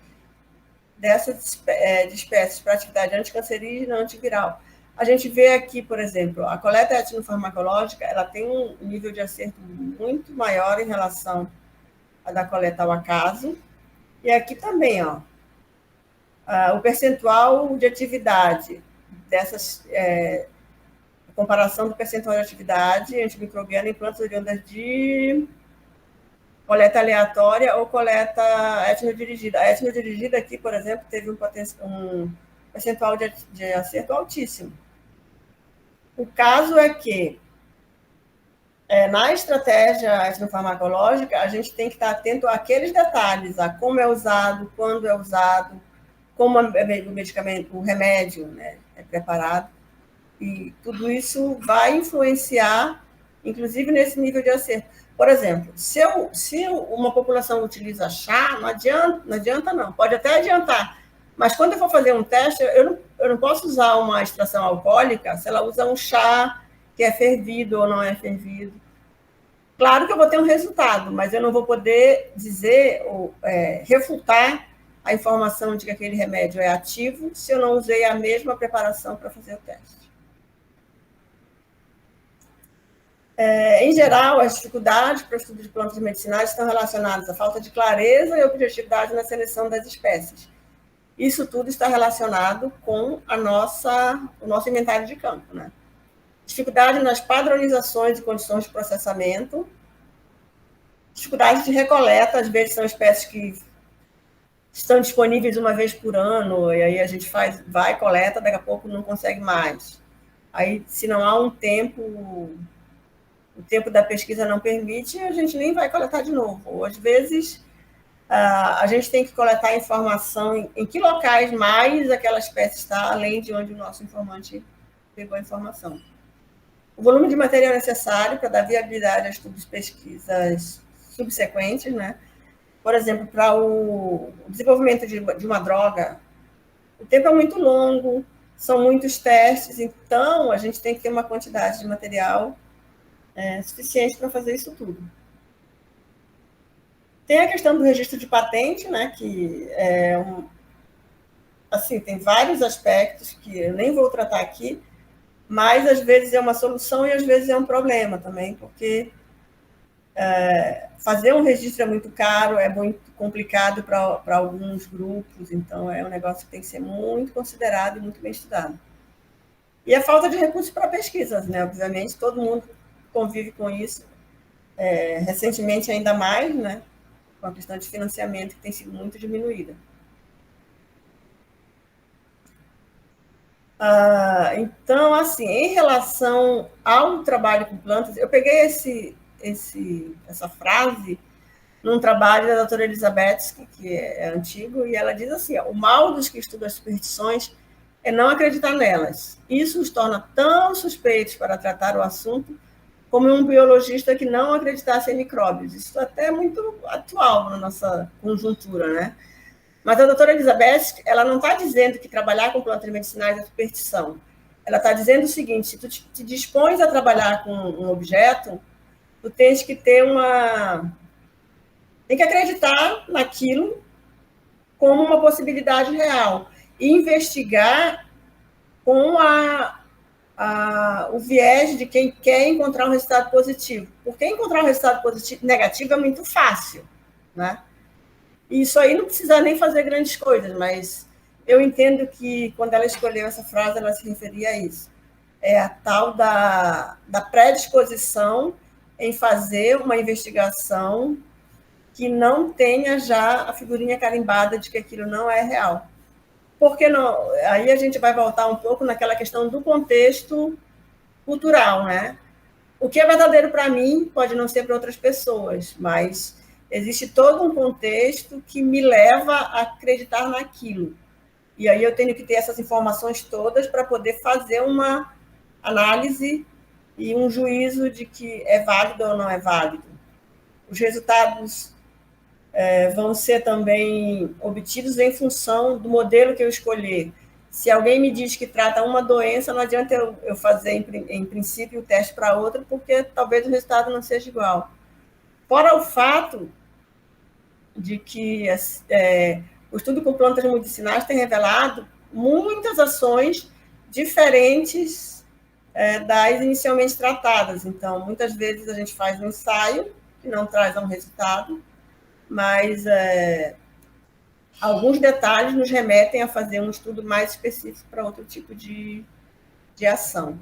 espécies para atividade anticancerígena, antiviral. A gente vê aqui, por exemplo, a coleta etnofarmacológica, ela tem um nível de acerto muito maior em relação à da coleta ao acaso. E aqui também, ó, o percentual de atividade dessas, a comparação do percentual de atividade antimicrobiana em plantas oriundas de coleta aleatória ou coleta etnodirigida. A etnodirigida aqui, por exemplo, teve um percentual de acerto altíssimo. O caso é que, na estratégia etnofarmacológica, a gente tem que estar atento àqueles detalhes, a como é usado, quando é usado, como o medicamento, o remédio, né, é preparado. E tudo isso vai influenciar, inclusive, nesse nível de acerto. Por exemplo, se uma população utiliza chá, não adianta não, pode até adiantar. Mas quando eu for fazer um teste, eu não posso usar uma extração alcoólica se ela usa um chá que é fervido ou não é fervido. Claro que eu vou ter um resultado, mas eu não vou poder dizer ou refutar a informação de que aquele remédio é ativo se eu não usei a mesma preparação para fazer o teste. Em geral, as dificuldades para o estudo de plantas medicinais estão relacionadas à falta de clareza e objetividade na seleção das espécies. Isso tudo está relacionado com o nosso inventário de campo, né? Dificuldade nas padronizações e condições de processamento, dificuldade de recoleta, às vezes são espécies que estão disponíveis uma vez por ano, e aí a gente vai, coleta, daqui a pouco não consegue mais. Aí, se não há um tempo, o tempo da pesquisa não permite, a gente nem vai coletar de novo. Ou, às vezes, a gente tem que coletar informação em que locais mais aquela espécie está, além de onde o nosso informante pegou a informação. O volume de material necessário para dar viabilidade a estudos e pesquisas subsequentes, né? Por exemplo, para o desenvolvimento de uma droga, o tempo é muito longo, são muitos testes, então a gente tem que ter uma quantidade de material suficiente para fazer isso tudo. Tem a questão do registro de patente, né, que assim, tem vários aspectos que eu nem vou tratar aqui, mas às vezes é uma solução e às vezes é um problema também, porque fazer um registro é muito caro, é muito complicado para alguns grupos, então é um negócio que tem que ser muito considerado e muito bem estudado. E a falta de recursos para pesquisas, né? Obviamente, todo mundo convive com isso, recentemente ainda mais, né? Com a questão de financiamento que tem sido muito diminuída. Então, assim, em relação ao trabalho com plantas, eu peguei essa frase num trabalho da doutora Elizabeth, que é antigo, e ela diz assim: o mal dos que estudam as superstições é não acreditar nelas. Isso os torna tão suspeitos para tratar o assunto como um biologista que não acreditasse em micróbios. Isso até é muito atual na nossa conjuntura, né? Mas a doutora Elizabeth, ela não está dizendo que trabalhar com plantas medicinais é superstição. Ela está dizendo o seguinte: se tu te dispões a trabalhar com um objeto, tu tens que ter tem que acreditar naquilo como uma possibilidade real e investigar com o viés de quem quer encontrar um resultado positivo. Porque encontrar um resultado negativo é muito fácil, né? E isso aí não precisa nem fazer grandes coisas, mas eu entendo que quando ela escolheu essa frase, ela se referia a isso. É a tal da predisposição em fazer uma investigação que não tenha já a figurinha carimbada de que aquilo não é real. Porque não? Aí a gente vai voltar um pouco naquela questão do contexto cultural, né? O que é verdadeiro para mim pode não ser para outras pessoas, mas existe todo um contexto que me leva a acreditar naquilo. E aí eu tenho que ter essas informações todas para poder fazer uma análise e um juízo de que é válido ou não é válido. Os resultados vão ser também obtidos em função do modelo que eu escolher. Se alguém me diz que trata uma doença, não adianta eu fazer, em princípio, o teste para outra, porque talvez o resultado não seja igual. Fora o fato de que o estudo com plantas medicinais tem revelado muitas ações diferentes das inicialmente tratadas. Então, muitas vezes a gente faz um ensaio que não traz um resultado, mas alguns detalhes nos remetem a fazer um estudo mais específico para outro tipo de ação.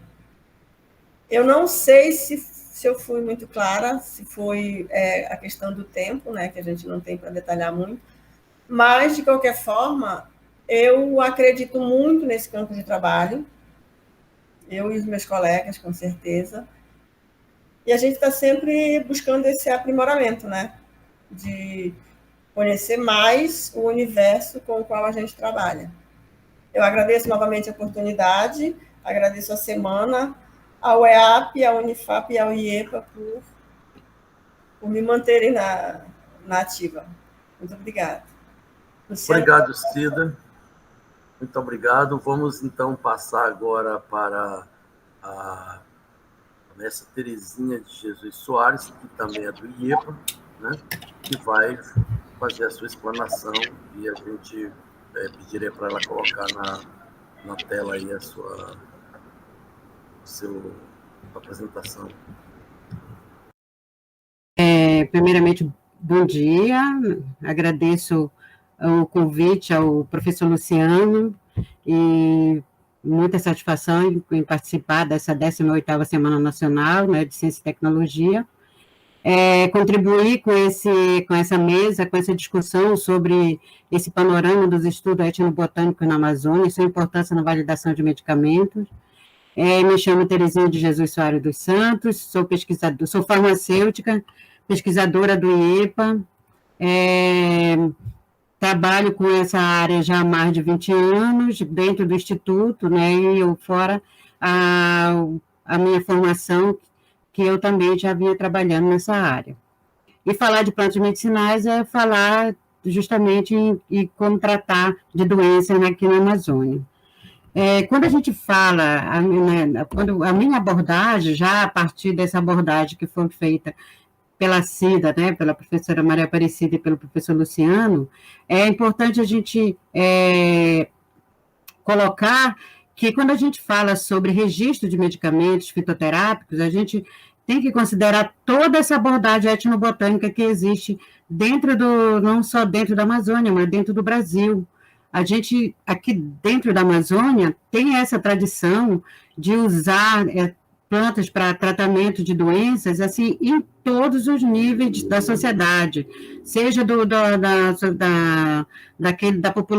Eu não sei se eu fui muito clara, se foi a questão do tempo, né, que a gente não tem para detalhar muito, mas, de qualquer forma, eu acredito muito nesse campo de trabalho, eu e os meus colegas, com certeza, e a gente está sempre buscando esse aprimoramento, né, de conhecer mais o universo com o qual a gente trabalha. Eu agradeço novamente a oportunidade, agradeço a semana, ao EAP, à Unifap e ao IEPA por me manterem na ativa. Muito obrigada. Luciano. Obrigado, Cida. Muito obrigado. Vamos, então, passar agora para a Mestra Terezinha de Jesus Soares, que também é do IEPA, né, que vai fazer a sua explanação e a gente pedirei para ela colocar na tela aí a sua apresentação. Primeiramente, bom dia. Agradeço o convite ao professor Luciano e muita satisfação em participar dessa 18ª Semana Nacional, né, de Ciência e Tecnologia. Contribuir com essa mesa, com essa discussão sobre esse panorama dos estudos etnobotânicos na Amazônia e sua importância na validação de medicamentos. Me chamo Terezinha de Jesus Soares dos Santos, sou pesquisadora, sou farmacêutica, pesquisadora do IEPA, trabalho com essa área já há mais de 20 anos, dentro do Instituto, né, e eu fora a minha formação, que eu também já vinha trabalhando nessa área. E falar de plantas medicinais é falar justamente em como tratar de doenças aqui na Amazônia. Quando a gente fala, quando a minha abordagem, já a partir dessa abordagem que foi feita pela Cida, né, pela professora Maria Aparecida e pelo professor Luciano, é importante a gente colocar que quando a gente fala sobre registro de medicamentos fitoterápicos, a gente tem que considerar toda essa abordagem etnobotânica que existe não só dentro da Amazônia, mas dentro do Brasil. A gente, aqui dentro da Amazônia, tem essa tradição de usar plantas para tratamento de doenças, assim, em todos os níveis da sociedade, seja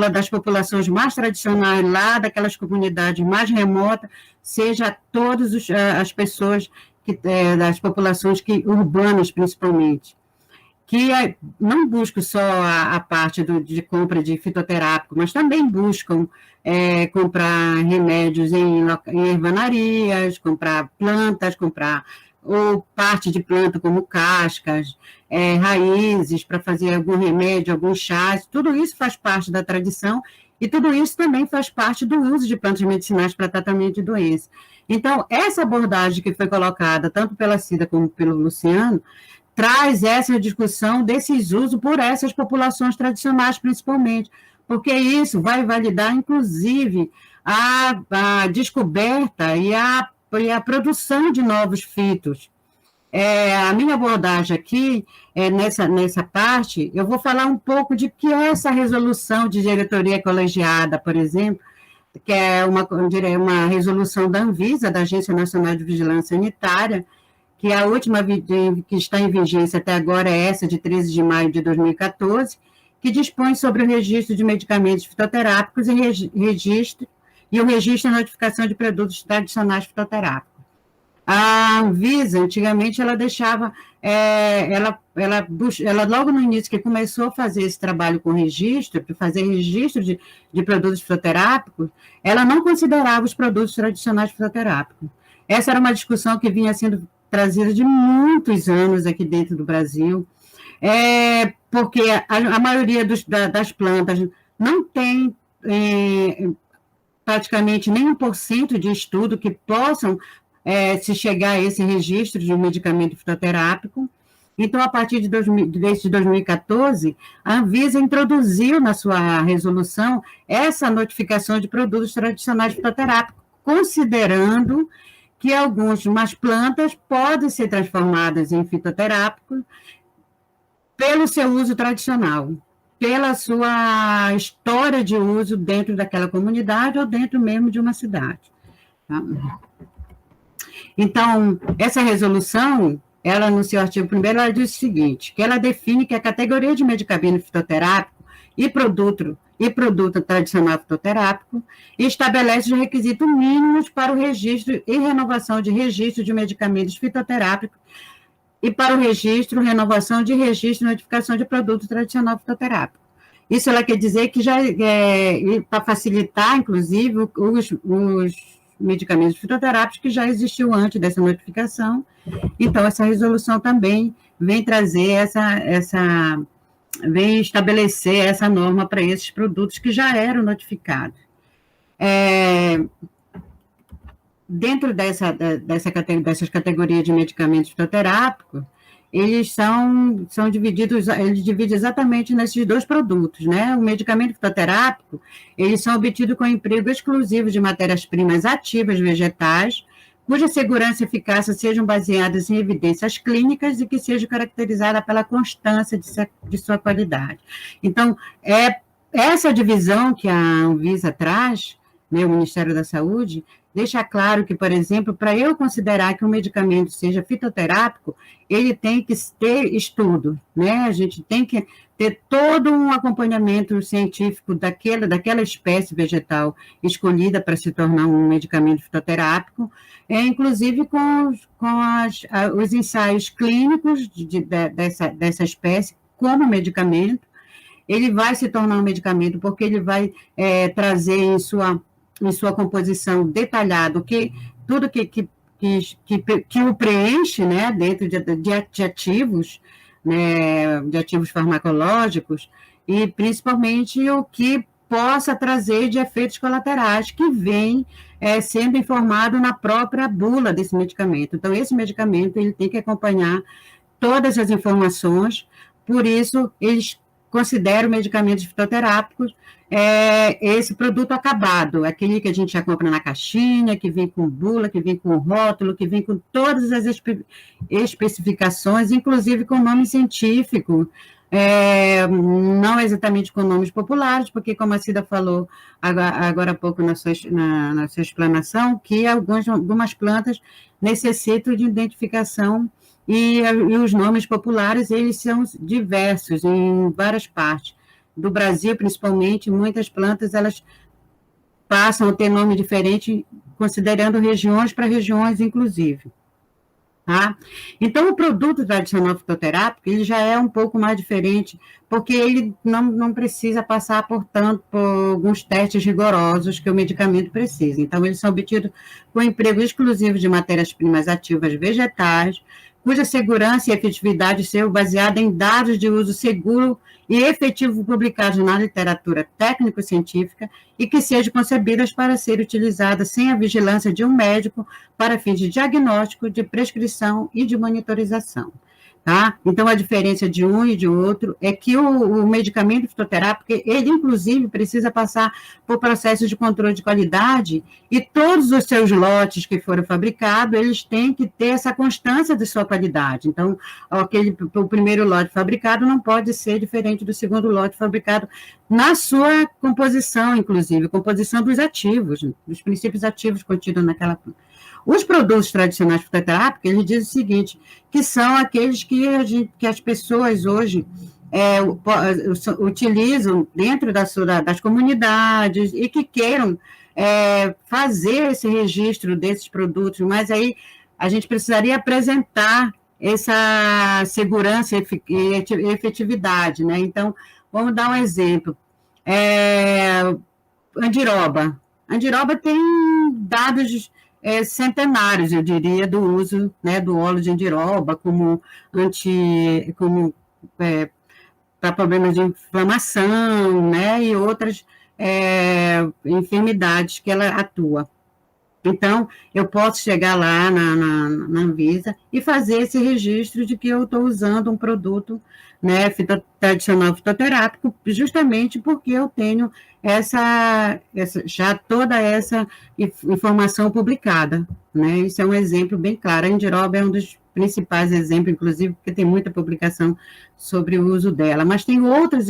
das populações mais tradicionais, lá daquelas comunidades mais remotas, seja todas as pessoas, das populações urbanas, principalmente, que não buscam só a parte de compra de fitoterápico, mas também buscam comprar remédios em ervanarias, comprar plantas, ou parte de planta como cascas, raízes para fazer algum remédio, algum chá, tudo isso faz parte da tradição e tudo isso também faz parte do uso de plantas medicinais para tratamento de doenças. Então, essa abordagem que foi colocada tanto pela Cida como pelo Luciano traz essa discussão desses usos por essas populações tradicionais, principalmente, porque isso vai validar, inclusive, a descoberta e a produção de novos fitos. A minha abordagem aqui, nessa parte, eu vou falar um pouco de que é essa resolução de diretoria colegiada, por exemplo, que é uma resolução da Anvisa, da Agência Nacional de Vigilância Sanitária, que a última que está em vigência até agora é essa, de 13 de maio de 2014, que dispõe sobre o registro de medicamentos fitoterápicos e o registro e notificação de produtos tradicionais fitoterápicos. A Anvisa, antigamente, ela deixava, ela logo no início que começou a fazer esse trabalho com registro, para fazer registro de produtos fitoterápicos, ela não considerava os produtos tradicionais fitoterápicos. Essa era uma discussão que vinha sendo trazida de muitos anos aqui dentro do Brasil, porque a maioria das plantas não tem praticamente nem 1% de estudo que possam se chegar a esse registro de um medicamento fitoterápico. Então, a partir desde 2014, a Anvisa introduziu na sua resolução essa notificação de produtos tradicionais fitoterápicos, considerando que algumas plantas podem ser transformadas em fitoterápicos pelo seu uso tradicional, pela sua história de uso dentro daquela comunidade ou dentro mesmo de uma cidade. Tá? Então, essa resolução, ela, no seu artigo 1º, ela diz o seguinte, que ela define que a categoria de medicamento fitoterápico e produto tradicional fitoterápico estabelece os requisitos mínimos para o registro e renovação de registro de medicamentos fitoterápicos e para o registro, renovação de registro e notificação de produto tradicional fitoterápico. Isso ela quer dizer que já para facilitar, inclusive, os medicamentos fitoterápicos que já existiu antes dessa notificação. Então, essa resolução também vem trazer vem estabelecer essa norma para esses produtos que já eram notificados. Dentro dessas categorias de medicamentos fitoterápicos, eles são divididos, eles dividem exatamente nesses dois produtos, né? O medicamento fitoterápico, eles são obtidos com emprego exclusivo de matérias-primas ativas vegetais, cuja segurança e eficácia sejam baseadas em evidências clínicas e que sejam caracterizadas pela constância de sua qualidade. Então, essa divisão que a Anvisa traz, né, o Ministério da Saúde, deixa claro que, por exemplo, para eu considerar que um medicamento seja fitoterápico, ele tem que ter estudo, né? A gente tem que ter todo um acompanhamento científico daquela espécie vegetal escolhida para se tornar um medicamento fitoterápico, inclusive com os ensaios clínicos dessa espécie como medicamento. Ele vai se tornar um medicamento porque ele vai trazer em sua composição detalhado tudo que o preenche, né, dentro de ativos, né, de ativos farmacológicos, e principalmente o que possa trazer de efeitos colaterais que vem sendo informado na própria bula desse medicamento. Então, esse medicamento ele tem que acompanhar todas as informações, por isso eles consideram medicamentos fitoterápicos esse produto acabado, aquele que a gente já compra na caixinha, que vem com bula, que vem com rótulo, que vem com todas as especificações, inclusive com nome científico, não exatamente com nomes populares, porque, como a Cida falou agora há pouco na sua explanação, que algumas plantas necessitam de identificação e os nomes populares, eles são diversos em várias partes. Do Brasil, principalmente, muitas plantas, elas passam a ter nome diferente, considerando regiões para regiões, inclusive. Tá? Então, o produto tradicional fitoterápico, ele já é um pouco mais diferente, porque ele não precisa passar por alguns testes rigorosos que o medicamento precisa. Então, eles são obtidos com emprego exclusivo de matérias-primas ativas vegetais, cuja segurança e efetividade sejam baseadas em dados de uso seguro e efetivo publicados na literatura técnico-científica e que sejam concebidas para ser utilizadas sem a vigilância de um médico para fins de diagnóstico, de prescrição e de monitorização. Tá? Então, a diferença de um e de outro é que o medicamento fitoterápico, ele, inclusive, precisa passar por processos de controle de qualidade e todos os seus lotes que foram fabricados, eles têm que ter essa constância de sua qualidade. Então, o primeiro lote fabricado não pode ser diferente do segundo lote fabricado na sua composição, inclusive, composição dos ativos, dos princípios ativos contidos naquela planta. Os produtos tradicionais fitoterápicos, eles dizem o seguinte, que são aqueles que as pessoas hoje utilizam dentro das comunidades e que queiram fazer esse registro desses produtos, mas aí a gente precisaria apresentar essa segurança e efetividade, né? Então, vamos dar um exemplo. Andiroba. Andiroba tem dados centenários, eu diria, do uso, né, do óleo de andiroba para problemas de inflamação, né, e outras enfermidades que ela atua. Então, eu posso chegar lá na Anvisa e fazer esse registro de que eu estou usando um produto, né, tradicional fitoterápico, justamente porque eu tenho já toda essa informação publicada, né? Isso é um exemplo bem claro. A andiroba é um dos principais exemplos, inclusive, porque tem muita publicação sobre o uso dela, mas tem outras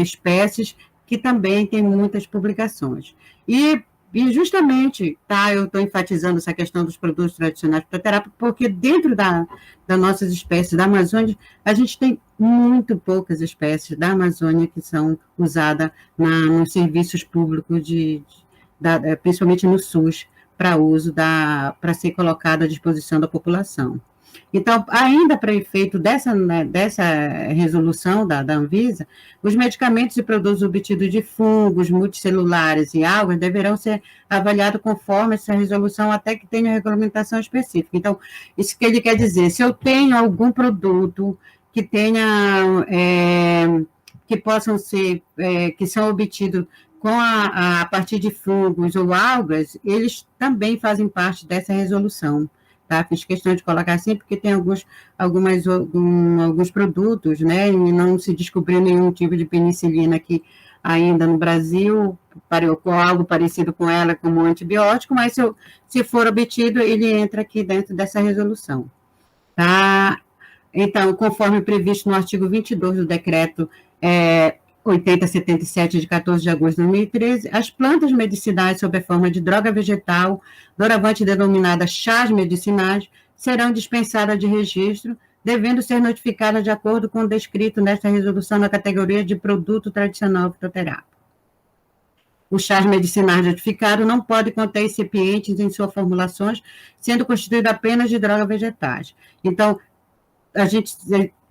espécies que também têm muitas publicações. E justamente, eu estou enfatizando essa questão dos produtos tradicionais fitoterápicos, porque dentro das nossas espécies da Amazônia, a gente tem muito poucas espécies da Amazônia que são usadas nos serviços públicos, principalmente no SUS, para uso, para ser colocado à disposição da população. Então, ainda para efeito dessa resolução da Anvisa, os medicamentos e produtos obtidos de fungos, multicelulares e algas deverão ser avaliados conforme essa resolução, até que tenha regulamentação específica. Então, isso que ele quer dizer, se eu tenho algum produto que tenha, que possam ser, que são obtidos a partir de fungos ou algas, eles também fazem parte dessa resolução. Tá? Fiz questão de colocar assim, porque tem alguns produtos, né, e não se descobriu nenhum tipo de penicilina aqui ainda no Brasil, algo parecido com ela como antibiótico, mas se for obtido, ele entra aqui dentro dessa resolução. Tá? Então, conforme previsto no artigo 22 do decreto 8077, de 14 de agosto de 2013, as plantas medicinais sob a forma de droga vegetal, doravante denominada chás medicinais, serão dispensadas de registro, devendo ser notificadas de acordo com o descrito nesta resolução na categoria de produto tradicional fitoterápico. Os chás medicinais notificados não podem conter excipientes em suas formulações, sendo constituído apenas de drogas vegetais. Então, a gente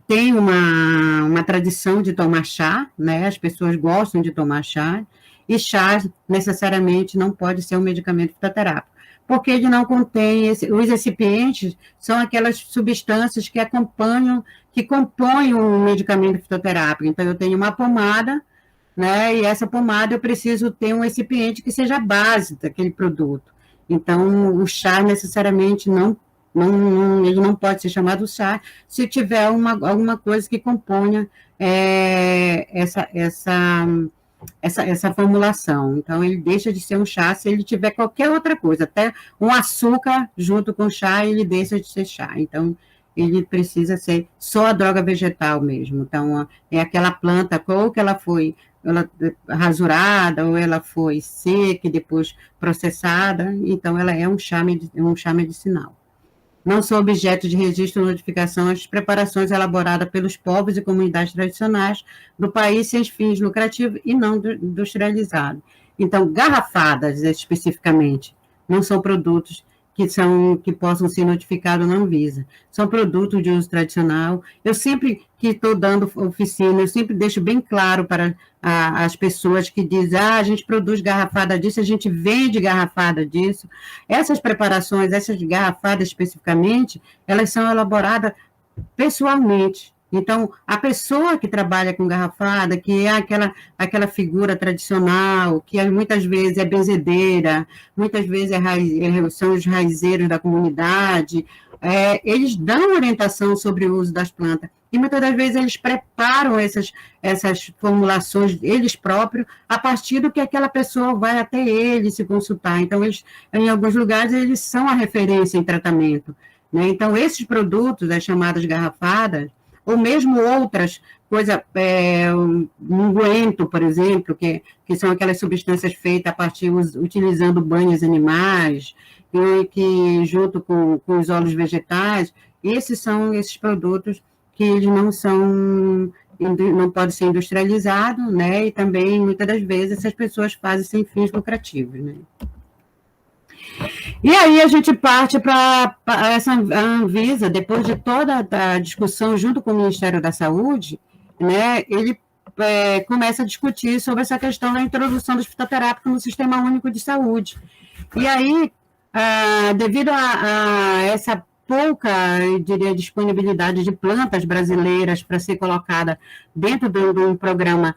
tem uma tradição de tomar chá, né? As pessoas gostam de tomar chá, e chá necessariamente não pode ser um medicamento fitoterápico, porque ele não contém, os recipientes são aquelas substâncias que compõem um medicamento fitoterápico. Então, eu tenho uma pomada, né? E essa pomada eu preciso ter um recipiente que seja a base daquele produto. Então, o chá necessariamente ele não pode ser chamado chá se tiver alguma coisa que componha essa formulação. Então, ele deixa de ser um chá se ele tiver qualquer outra coisa, até um açúcar junto com chá, ele deixa de ser chá. Então, ele precisa ser só a droga vegetal mesmo. Então, é aquela planta, ou que ela foi rasurada, ou ela foi seca e depois processada, então ela é um chá medicinal. Não são objeto de registro ou notificação as preparações elaboradas pelos povos e comunidades tradicionais do país sem fins lucrativos e não industrializados. Então, garrafadas, especificamente, não são produtos que possam ser notificados na Anvisa. São produtos de uso tradicional. Eu sempre que estou dando oficina, eu sempre deixo bem claro para as pessoas que dizem, a gente produz garrafada disso, a gente vende garrafada disso. Essas preparações, essas garrafadas especificamente, elas são elaboradas pessoalmente. Então, a pessoa que trabalha com garrafada, que é aquela figura tradicional, que muitas vezes é benzedeira, muitas vezes são os raizeiros da comunidade, eles dão orientação sobre o uso das plantas. E muitas das vezes eles preparam essas formulações eles próprios a partir do que aquela pessoa vai até ele se consultar. Então, em alguns lugares, eles são a referência em tratamento, né? Então, esses produtos, as chamadas garrafadas, ou mesmo outras coisas, unguento, por exemplo, que são aquelas substâncias feitas utilizando banhos animais, que junto com os óleos vegetais, esses são esses produtos que eles não podem ser industrializados, né? E também, muitas das vezes, essas pessoas fazem sem fins lucrativos, né? E aí a gente parte para essa a Anvisa, depois de toda a discussão junto com o Ministério da Saúde, né, ele começa a discutir sobre essa questão da introdução dos fitoterápicos no Sistema Único de Saúde. E aí, devido a essa pouca, eu diria, disponibilidade de plantas brasileiras para ser colocada dentro de um programa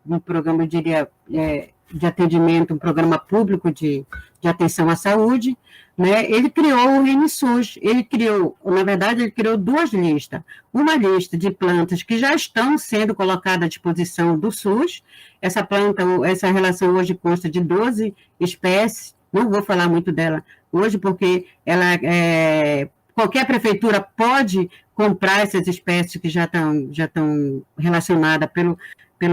um programa, eu diria, de atendimento, um programa público de atenção à saúde, né? Ele criou o RENISUS, ele criou duas listas, uma lista de plantas que já estão sendo colocadas à disposição do SUS, essa relação hoje consta de 12 espécies, não vou falar muito dela hoje, porque qualquer prefeitura pode comprar essas espécies que já estão relacionadas pelo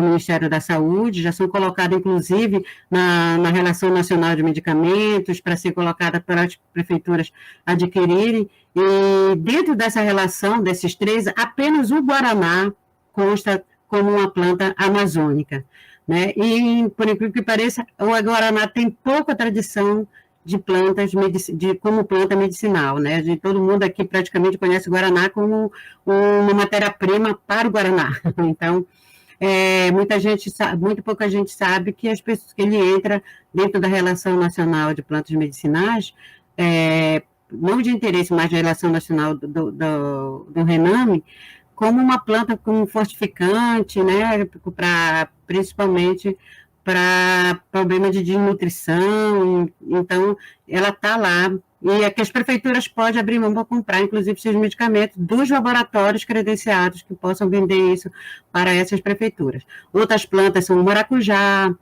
Ministério da Saúde, já são colocadas, inclusive, na Relação Nacional de Medicamentos, para ser colocada para as prefeituras adquirirem, e dentro dessa relação, desses três, apenas o guaraná consta como uma planta amazônica, né? E, por incrível que pareça, o guaraná tem pouca tradição de plantas como planta medicinal, né? Todo mundo aqui praticamente conhece o guaraná como uma matéria-prima para o guaraná. Então, muito pouca gente sabe que as pessoas que ele entra dentro da Relação Nacional de Plantas Medicinais, não de interesse, mas da Relação Nacional do Rename, como uma planta com fortificante, né, principalmente para problema de desnutrição. Então, ela está lá, e é que as prefeituras podem abrir mão para comprar, inclusive, esses medicamentos dos laboratórios credenciados que possam vender isso para essas prefeituras. Outras plantas são o maracujá,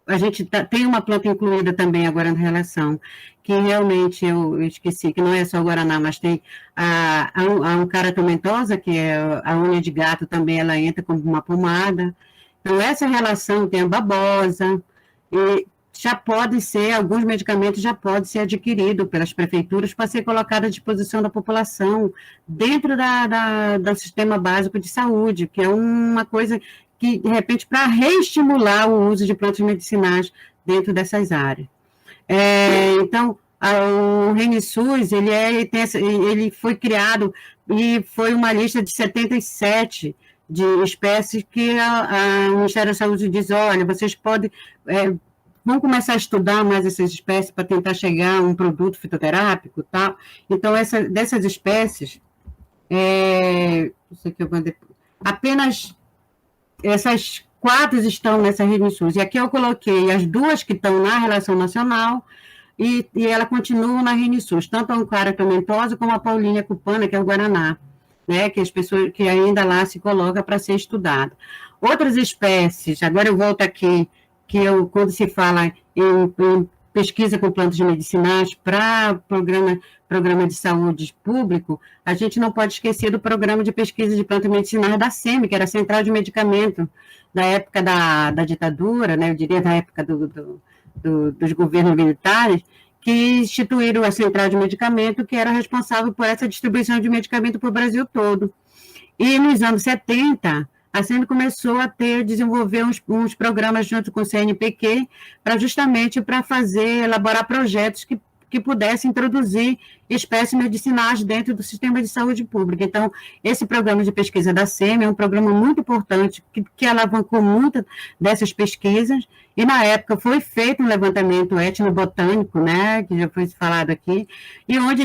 a gente tem uma planta incluída também agora na relação, que realmente eu esqueci, que não é só o guaraná, mas tem a Uncara tomentosa, que é a unha de gato também, ela entra como uma pomada. Então, essa relação tem a babosa, e alguns medicamentos já podem ser adquiridos pelas prefeituras para ser colocado à disposição da população dentro do sistema básico de saúde, que é uma coisa que, de repente, para reestimular o uso de plantas medicinais dentro dessas áreas. Então, o RENISUS, ele foi criado e foi uma lista de 77 de espécies que o Ministério da Saúde diz, olha, vocês podem... vamos começar a estudar mais essas espécies para tentar chegar a um produto fitoterápico, tá? Então, dessas espécies, apenas essas 4 estão nessa RENISUS. E aqui eu coloquei as 2 que estão na Relação Nacional e ela continua na RENISUS, tanto a Uncara tomentosa como a Paulínia cupana, que é o guaraná, né, que as pessoas que ainda lá se colocam para ser estudada. Outras espécies, agora eu volto aqui, quando se fala em pesquisa com plantas medicinais para programa de saúde público, a gente não pode esquecer do programa de pesquisa de plantas medicinais da SEMI, que era a Central de Medicamento, da época da ditadura, né, eu diria da época dos governos militares, que instituíram a Central de Medicamento, que era responsável por essa distribuição de medicamento para o Brasil todo. E nos anos 70, a SEMI começou a desenvolver uns programas junto com o CNPq, justamente para elaborar projetos que pudessem introduzir espécies medicinais dentro do sistema de saúde pública. Então, esse programa de pesquisa da SEMI é um programa muito importante, que alavancou muitas dessas pesquisas, e na época foi feito um levantamento etnobotânico, né, que já foi falado aqui, e onde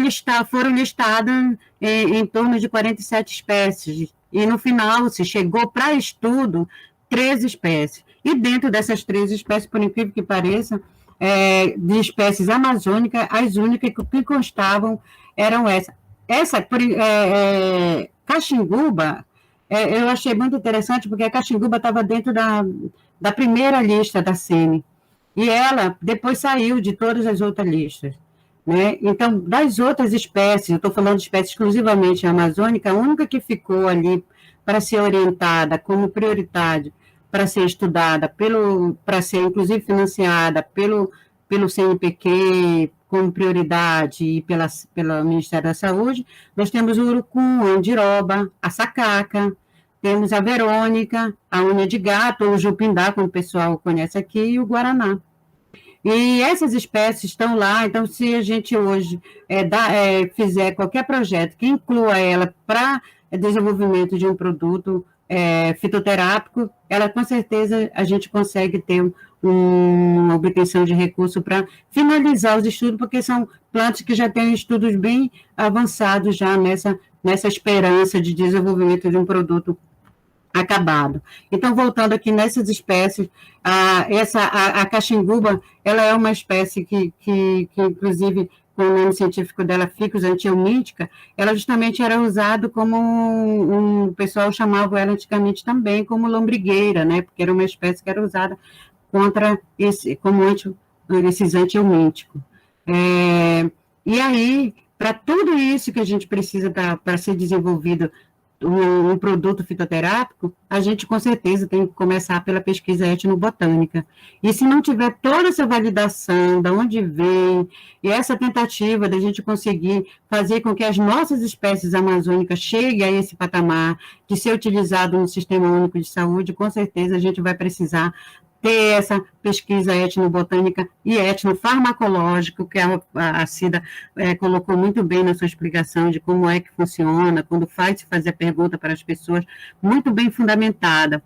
foram listadas em torno de 47 espécies, e no final se chegou para estudo 13 espécies. E dentro dessas 13 espécies, por incrível que pareça, de espécies amazônicas, as únicas que constavam eram essas. Caxinguba, eu achei muito interessante, porque a caxinguba estava dentro da primeira lista da SEMI, e ela depois saiu de todas as outras listas, né? Então, das outras espécies, eu estou falando de espécies exclusivamente amazônicas, a única que ficou ali para ser orientada como prioridade, para ser estudada, para ser, inclusive, financiada pelo CNPq como prioridade e pelo Ministério da Saúde, nós temos o urucum, a andiroba, a sacaca, temos a Verônica, a unha de gato, o jupindá, como o pessoal conhece aqui, e o guaraná. E essas espécies estão lá, então se a gente hoje fizer qualquer projeto que inclua ela para desenvolvimento de um produto fitoterápico, ela com certeza a gente consegue ter uma obtenção de recurso para finalizar os estudos, porque são plantas que já têm estudos bem avançados já nessa esperança de desenvolvimento de um produto acabado. Então, voltando aqui nessas espécies, a caxinguba, ela é uma espécie que inclusive, com o nome científico dela, Ficus antihelmíntica, ela justamente era usada como o pessoal chamava ela antigamente também como lombrigueira, né? Porque era uma espécie que era usada contra esses antihelmínticos. E aí, para tudo isso que a gente precisa para ser desenvolvido um produto fitoterápico, a gente com certeza tem que começar pela pesquisa etnobotânica. E se não tiver toda essa validação, de onde vem, e essa tentativa da gente conseguir fazer com que as nossas espécies amazônicas cheguem a esse patamar de ser utilizado no Sistema Único de Saúde, com certeza a gente vai precisar ter essa pesquisa etnobotânica e etnofarmacológica, que a Cida colocou muito bem na sua explicação de como é que funciona, quando fazer a pergunta para as pessoas, muito bem fundamentada,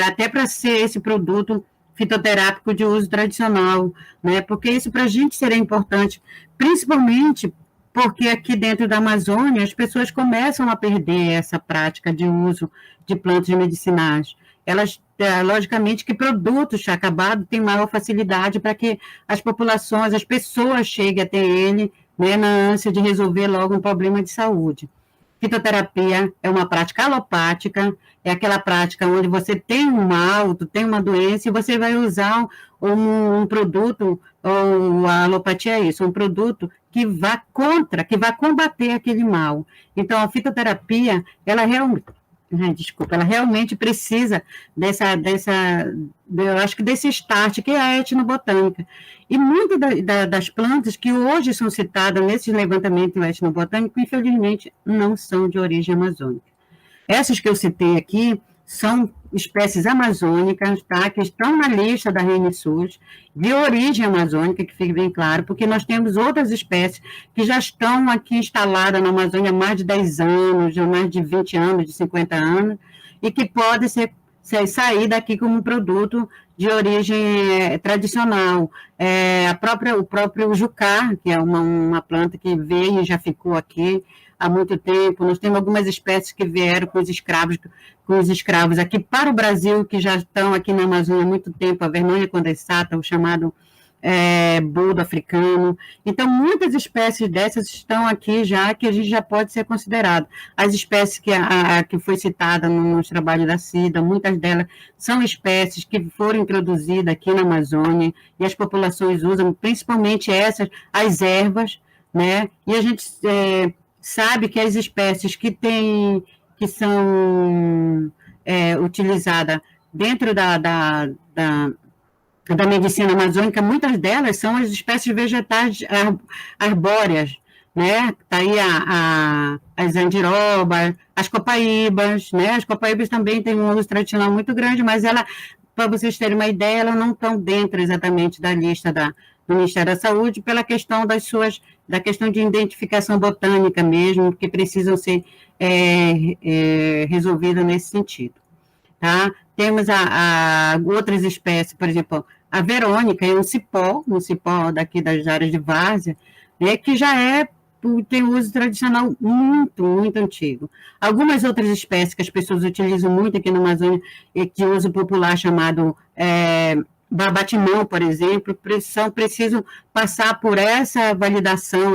até para ser esse produto fitoterápico de uso tradicional, né? Porque isso para a gente seria importante, principalmente porque aqui dentro da Amazônia as pessoas começam a perder essa prática de uso de plantas medicinais. Elas, logicamente, que produtos acabados têm maior facilidade para que as populações, as pessoas cheguem até ele, né, na ânsia de resolver logo um problema de saúde. Fitoterapia é uma prática alopática, é aquela prática onde você tem um mal, tem uma doença, e você vai usar um produto, ou a alopatia é isso, um produto que vá combater aquele mal. Então, a fitoterapia, ela realmente precisa eu acho que desse start, que é a etnobotânica. E muitas das plantas que hoje são citadas nesse levantamento etnobotânico, infelizmente, não são de origem amazônica. Essas que eu citei aqui são espécies amazônicas, tá, que estão na lista da RNSUS, de origem amazônica, que fique bem claro, porque nós temos outras espécies que já estão aqui instaladas na Amazônia há mais de 10 anos, há mais de 20 anos, de 50 anos, e que podem sair daqui como um produto de origem tradicional. O próprio jucá, que é uma planta que veio e já ficou aqui há muito tempo. Nós temos algumas espécies que vieram com os escravos aqui para o Brasil, que já estão aqui na Amazônia há muito tempo, a vernonia condensata, o chamado boldo africano. Então, muitas espécies dessas estão aqui já, que a gente já pode ser considerado. As espécies que foi citada no trabalho da Cida, muitas delas são espécies que foram introduzidas aqui na Amazônia, e as populações usam, principalmente as ervas, né? E a gente sabe que as espécies que são utilizadas dentro da medicina amazônica, muitas delas são as espécies vegetais arbóreas, né? Está aí as andirobas, as copaíbas, né? As copaíbas também têm um uso tradicional muito grande, mas para vocês terem uma ideia, elas não estão dentro exatamente da lista do Ministério da Saúde, pela questão da questão de identificação botânica mesmo, que precisam ser resolvidas nesse sentido. Tá? Temos outras espécies, por exemplo, a Verônica é um cipó daqui das áreas de várzea, né, que já tem uso tradicional muito, muito antigo. Algumas outras espécies que as pessoas utilizam muito aqui na Amazônia, de uso popular, chamado babatimão, por exemplo, precisam passar por essa validação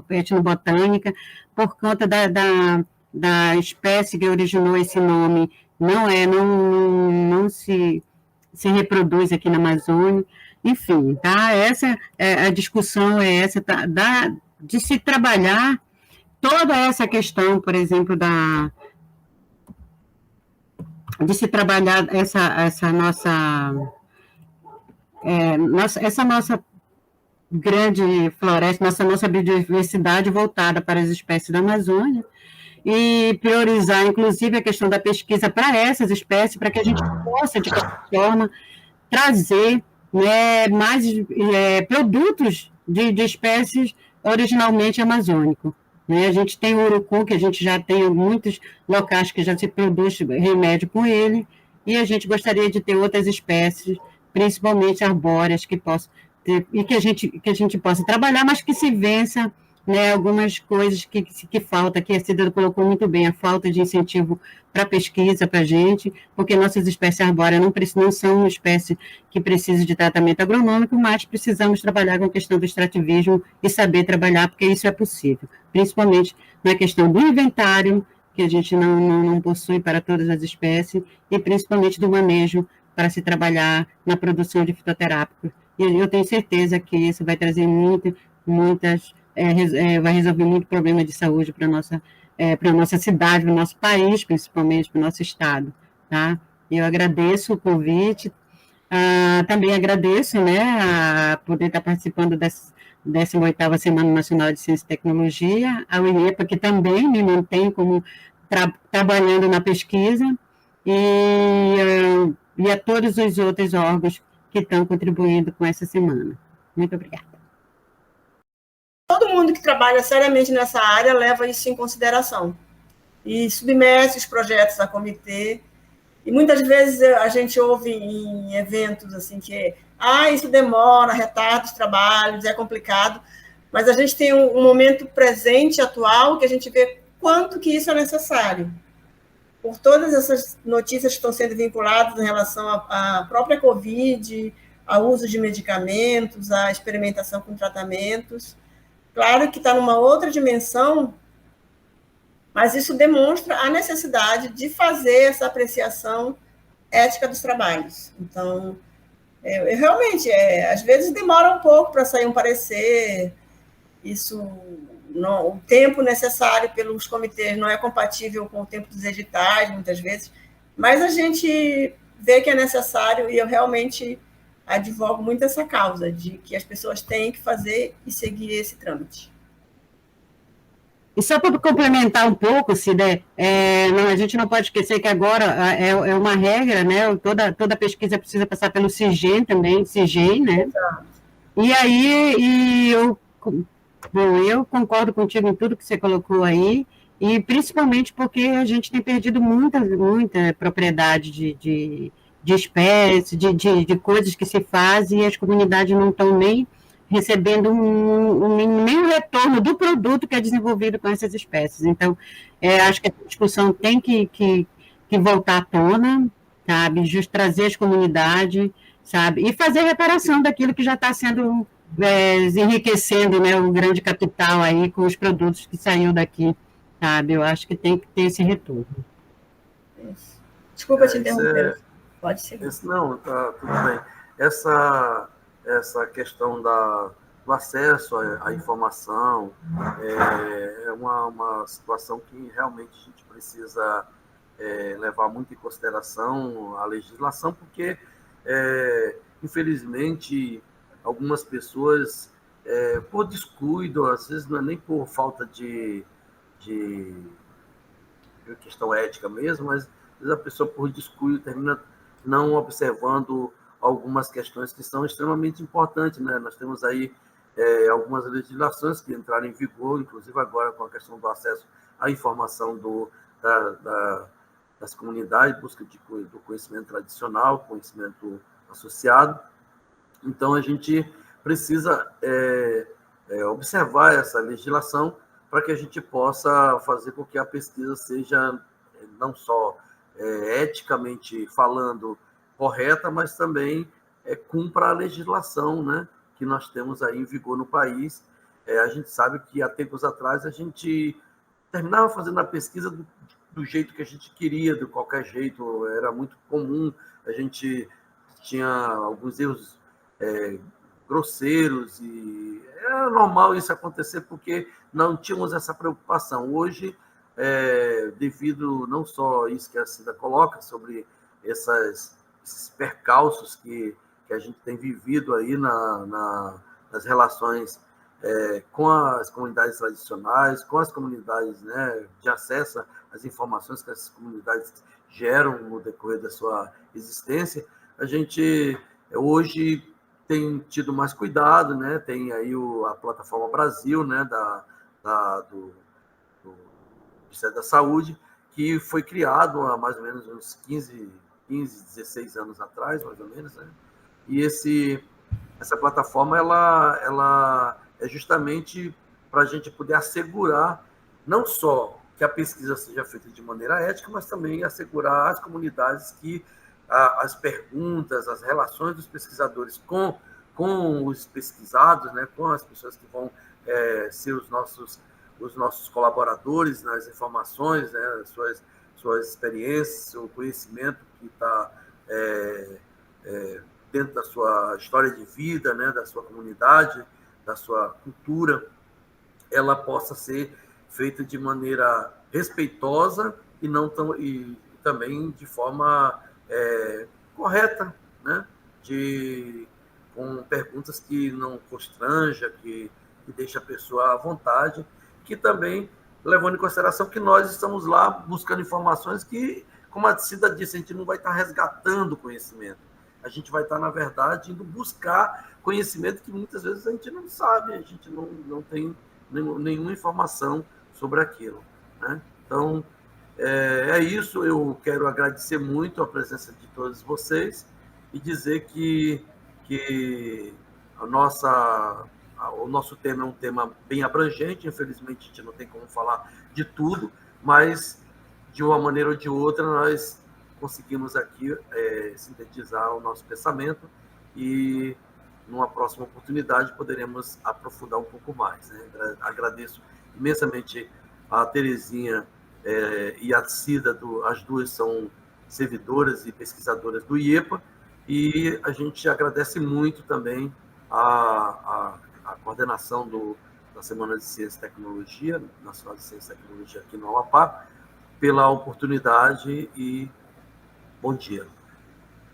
etnobotânica, por conta da espécie que originou esse nome, não se reproduz aqui na Amazônia. Enfim, tá? A discussão é essa, tá? De se trabalhar toda essa questão, por exemplo, de se trabalhar essa nossa grande floresta, nossa biodiversidade voltada para as espécies da Amazônia, e priorizar, inclusive, a questão da pesquisa para essas espécies, para que a gente possa, de qualquer forma, trazer, né, mais produtos de espécies originalmente amazônicas. Né? A gente tem o urucum, que a gente já tem muitos locais que já se produz remédio com ele, e a gente gostaria de ter outras espécies, principalmente arbóreas, que possam ter, e que a gente possa trabalhar, mas que se vença, né, algumas coisas que falta, que a Cida colocou muito bem, a falta de incentivo para pesquisa para a gente, porque nossas espécies arbóreas não são uma espécie que precisa de tratamento agronômico, mas precisamos trabalhar com a questão do extrativismo e saber trabalhar, porque isso é possível, principalmente na questão do inventário, que a gente não possui para todas as espécies, e principalmente do manejo para se trabalhar na produção de fitoterápicos. E eu tenho certeza que isso vai trazer vai resolver muito problema de saúde para a nossa cidade, para o nosso país, principalmente para o nosso estado. Tá? Eu agradeço o convite, também agradeço, né, a poder estar participando dessa 18ª Semana Nacional de Ciência e Tecnologia, a UNEPA, que também me mantém como trabalhando na pesquisa, e a todos os outros órgãos que estão contribuindo com essa semana. Muito obrigada. Todo mundo que trabalha seriamente nessa área leva isso em consideração e submete os projetos a comitê. E muitas vezes a gente ouve em eventos assim que isso demora, retarda os trabalhos, é complicado, mas a gente tem um momento presente, atual, que a gente vê quanto que isso é necessário. Por todas essas notícias que estão sendo vinculadas em relação à própria Covid, ao uso de medicamentos, à experimentação com tratamentos. Claro que está numa outra dimensão, mas isso demonstra a necessidade de fazer essa apreciação ética dos trabalhos. Então, realmente, às vezes demora um pouco para sair um parecer, o tempo necessário pelos comitês não é compatível com o tempo dos editais, muitas vezes, mas a gente vê que é necessário, e eu realmente advogo muito essa causa, de que as pessoas têm que fazer e seguir esse trâmite. E só para complementar um pouco, Cida, a gente não pode esquecer que agora é uma regra, né? Toda pesquisa precisa passar pelo CIGEM também, CIGEM, né? Exato. E aí, eu concordo contigo em tudo que você colocou aí, e principalmente porque a gente tem perdido muita propriedade de espécies, de coisas que se fazem, e as comunidades não estão nem recebendo nem o retorno do produto que é desenvolvido com essas espécies. Então, acho que a discussão tem que voltar à tona, sabe? Justo trazer as comunidades, sabe? E fazer reparação daquilo que já está sendo enriquecendo, né, o grande capital aí com os produtos que saiu daqui, sabe? Eu acho que tem que ter esse retorno. Desculpa te interromper. Pode seguir. Não, tá tudo bem. Essa questão do acesso à informação é uma situação que realmente a gente precisa levar muito em consideração a legislação, porque, infelizmente, algumas pessoas, por descuido, às vezes não é nem por falta de questão ética mesmo, mas às vezes a pessoa, por descuido, termina não observando algumas questões que são extremamente importantes, né? Nós temos aí algumas legislações que entraram em vigor, inclusive agora com a questão do acesso à informação das comunidades, busca do conhecimento tradicional, conhecimento associado. Então, a gente precisa observar essa legislação para que a gente possa fazer com que a pesquisa seja não só eticamente falando correta, mas também cumpra a legislação, né, que nós temos aí em vigor no país. A gente sabe que há tempos atrás a gente terminava fazendo a pesquisa do jeito que a gente queria, de qualquer jeito, era muito comum, a gente tinha alguns erros grosseiros, e era normal isso acontecer porque não tínhamos essa preocupação. Hoje, devido não só isso que a Cida coloca, sobre esses percalços que a gente tem vivido aí nas relações com as comunidades tradicionais, com as comunidades, né, de acesso às informações que essas comunidades geram no decorrer da sua existência. A gente hoje tem tido mais cuidado, né? Tem aí a Plataforma Brasil, né, do Ministério da Saúde, que foi criado há mais ou menos uns 15, 16 anos atrás, mais ou menos, né? E essa plataforma ela é justamente para a gente poder assegurar não só que a pesquisa seja feita de maneira ética, mas também assegurar às comunidades que as perguntas, as relações dos pesquisadores com os pesquisados, né, com as pessoas que vão ser os nossos colaboradores nas informações, né, suas experiências, o conhecimento que está dentro da sua história de vida, né, da sua comunidade, da sua cultura, ela possa ser feita de maneira respeitosa e também de forma correta, né, com perguntas que não constranja, que deixa a pessoa à vontade, que também levando em consideração que nós estamos lá buscando informações que, como a Cida disse, a gente não vai estar resgatando conhecimento. A gente vai estar, na verdade, indo buscar conhecimento que muitas vezes a gente não sabe, a gente não tem nenhuma informação sobre aquilo, né? Então, é isso. Eu quero agradecer muito a presença de todos vocês e dizer que o nosso tema é um tema bem abrangente. Infelizmente, a gente não tem como falar de tudo, mas, de uma maneira ou de outra, nós conseguimos aqui sintetizar o nosso pensamento e, numa próxima oportunidade, poderemos aprofundar um pouco mais, né? Agradeço imensamente a Terezinha e a Cida, as duas são servidoras e pesquisadoras do IEPA, e a gente agradece muito também a coordenação da Semana de Ciência e Tecnologia, Nacional de Ciência e Tecnologia aqui no Amapá, pela oportunidade e bom dia.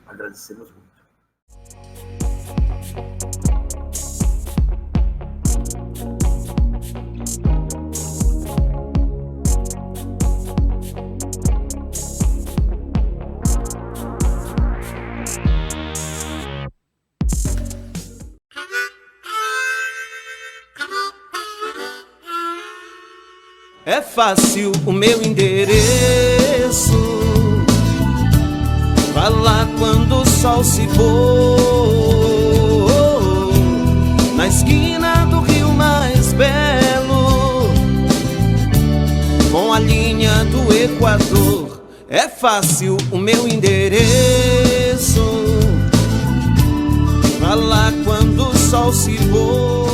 Agradecemos muito. É fácil o meu endereço, vá lá quando o sol se pôr, na esquina do rio mais belo, com a linha do Equador. É fácil o meu endereço, vá lá quando o sol se pôr.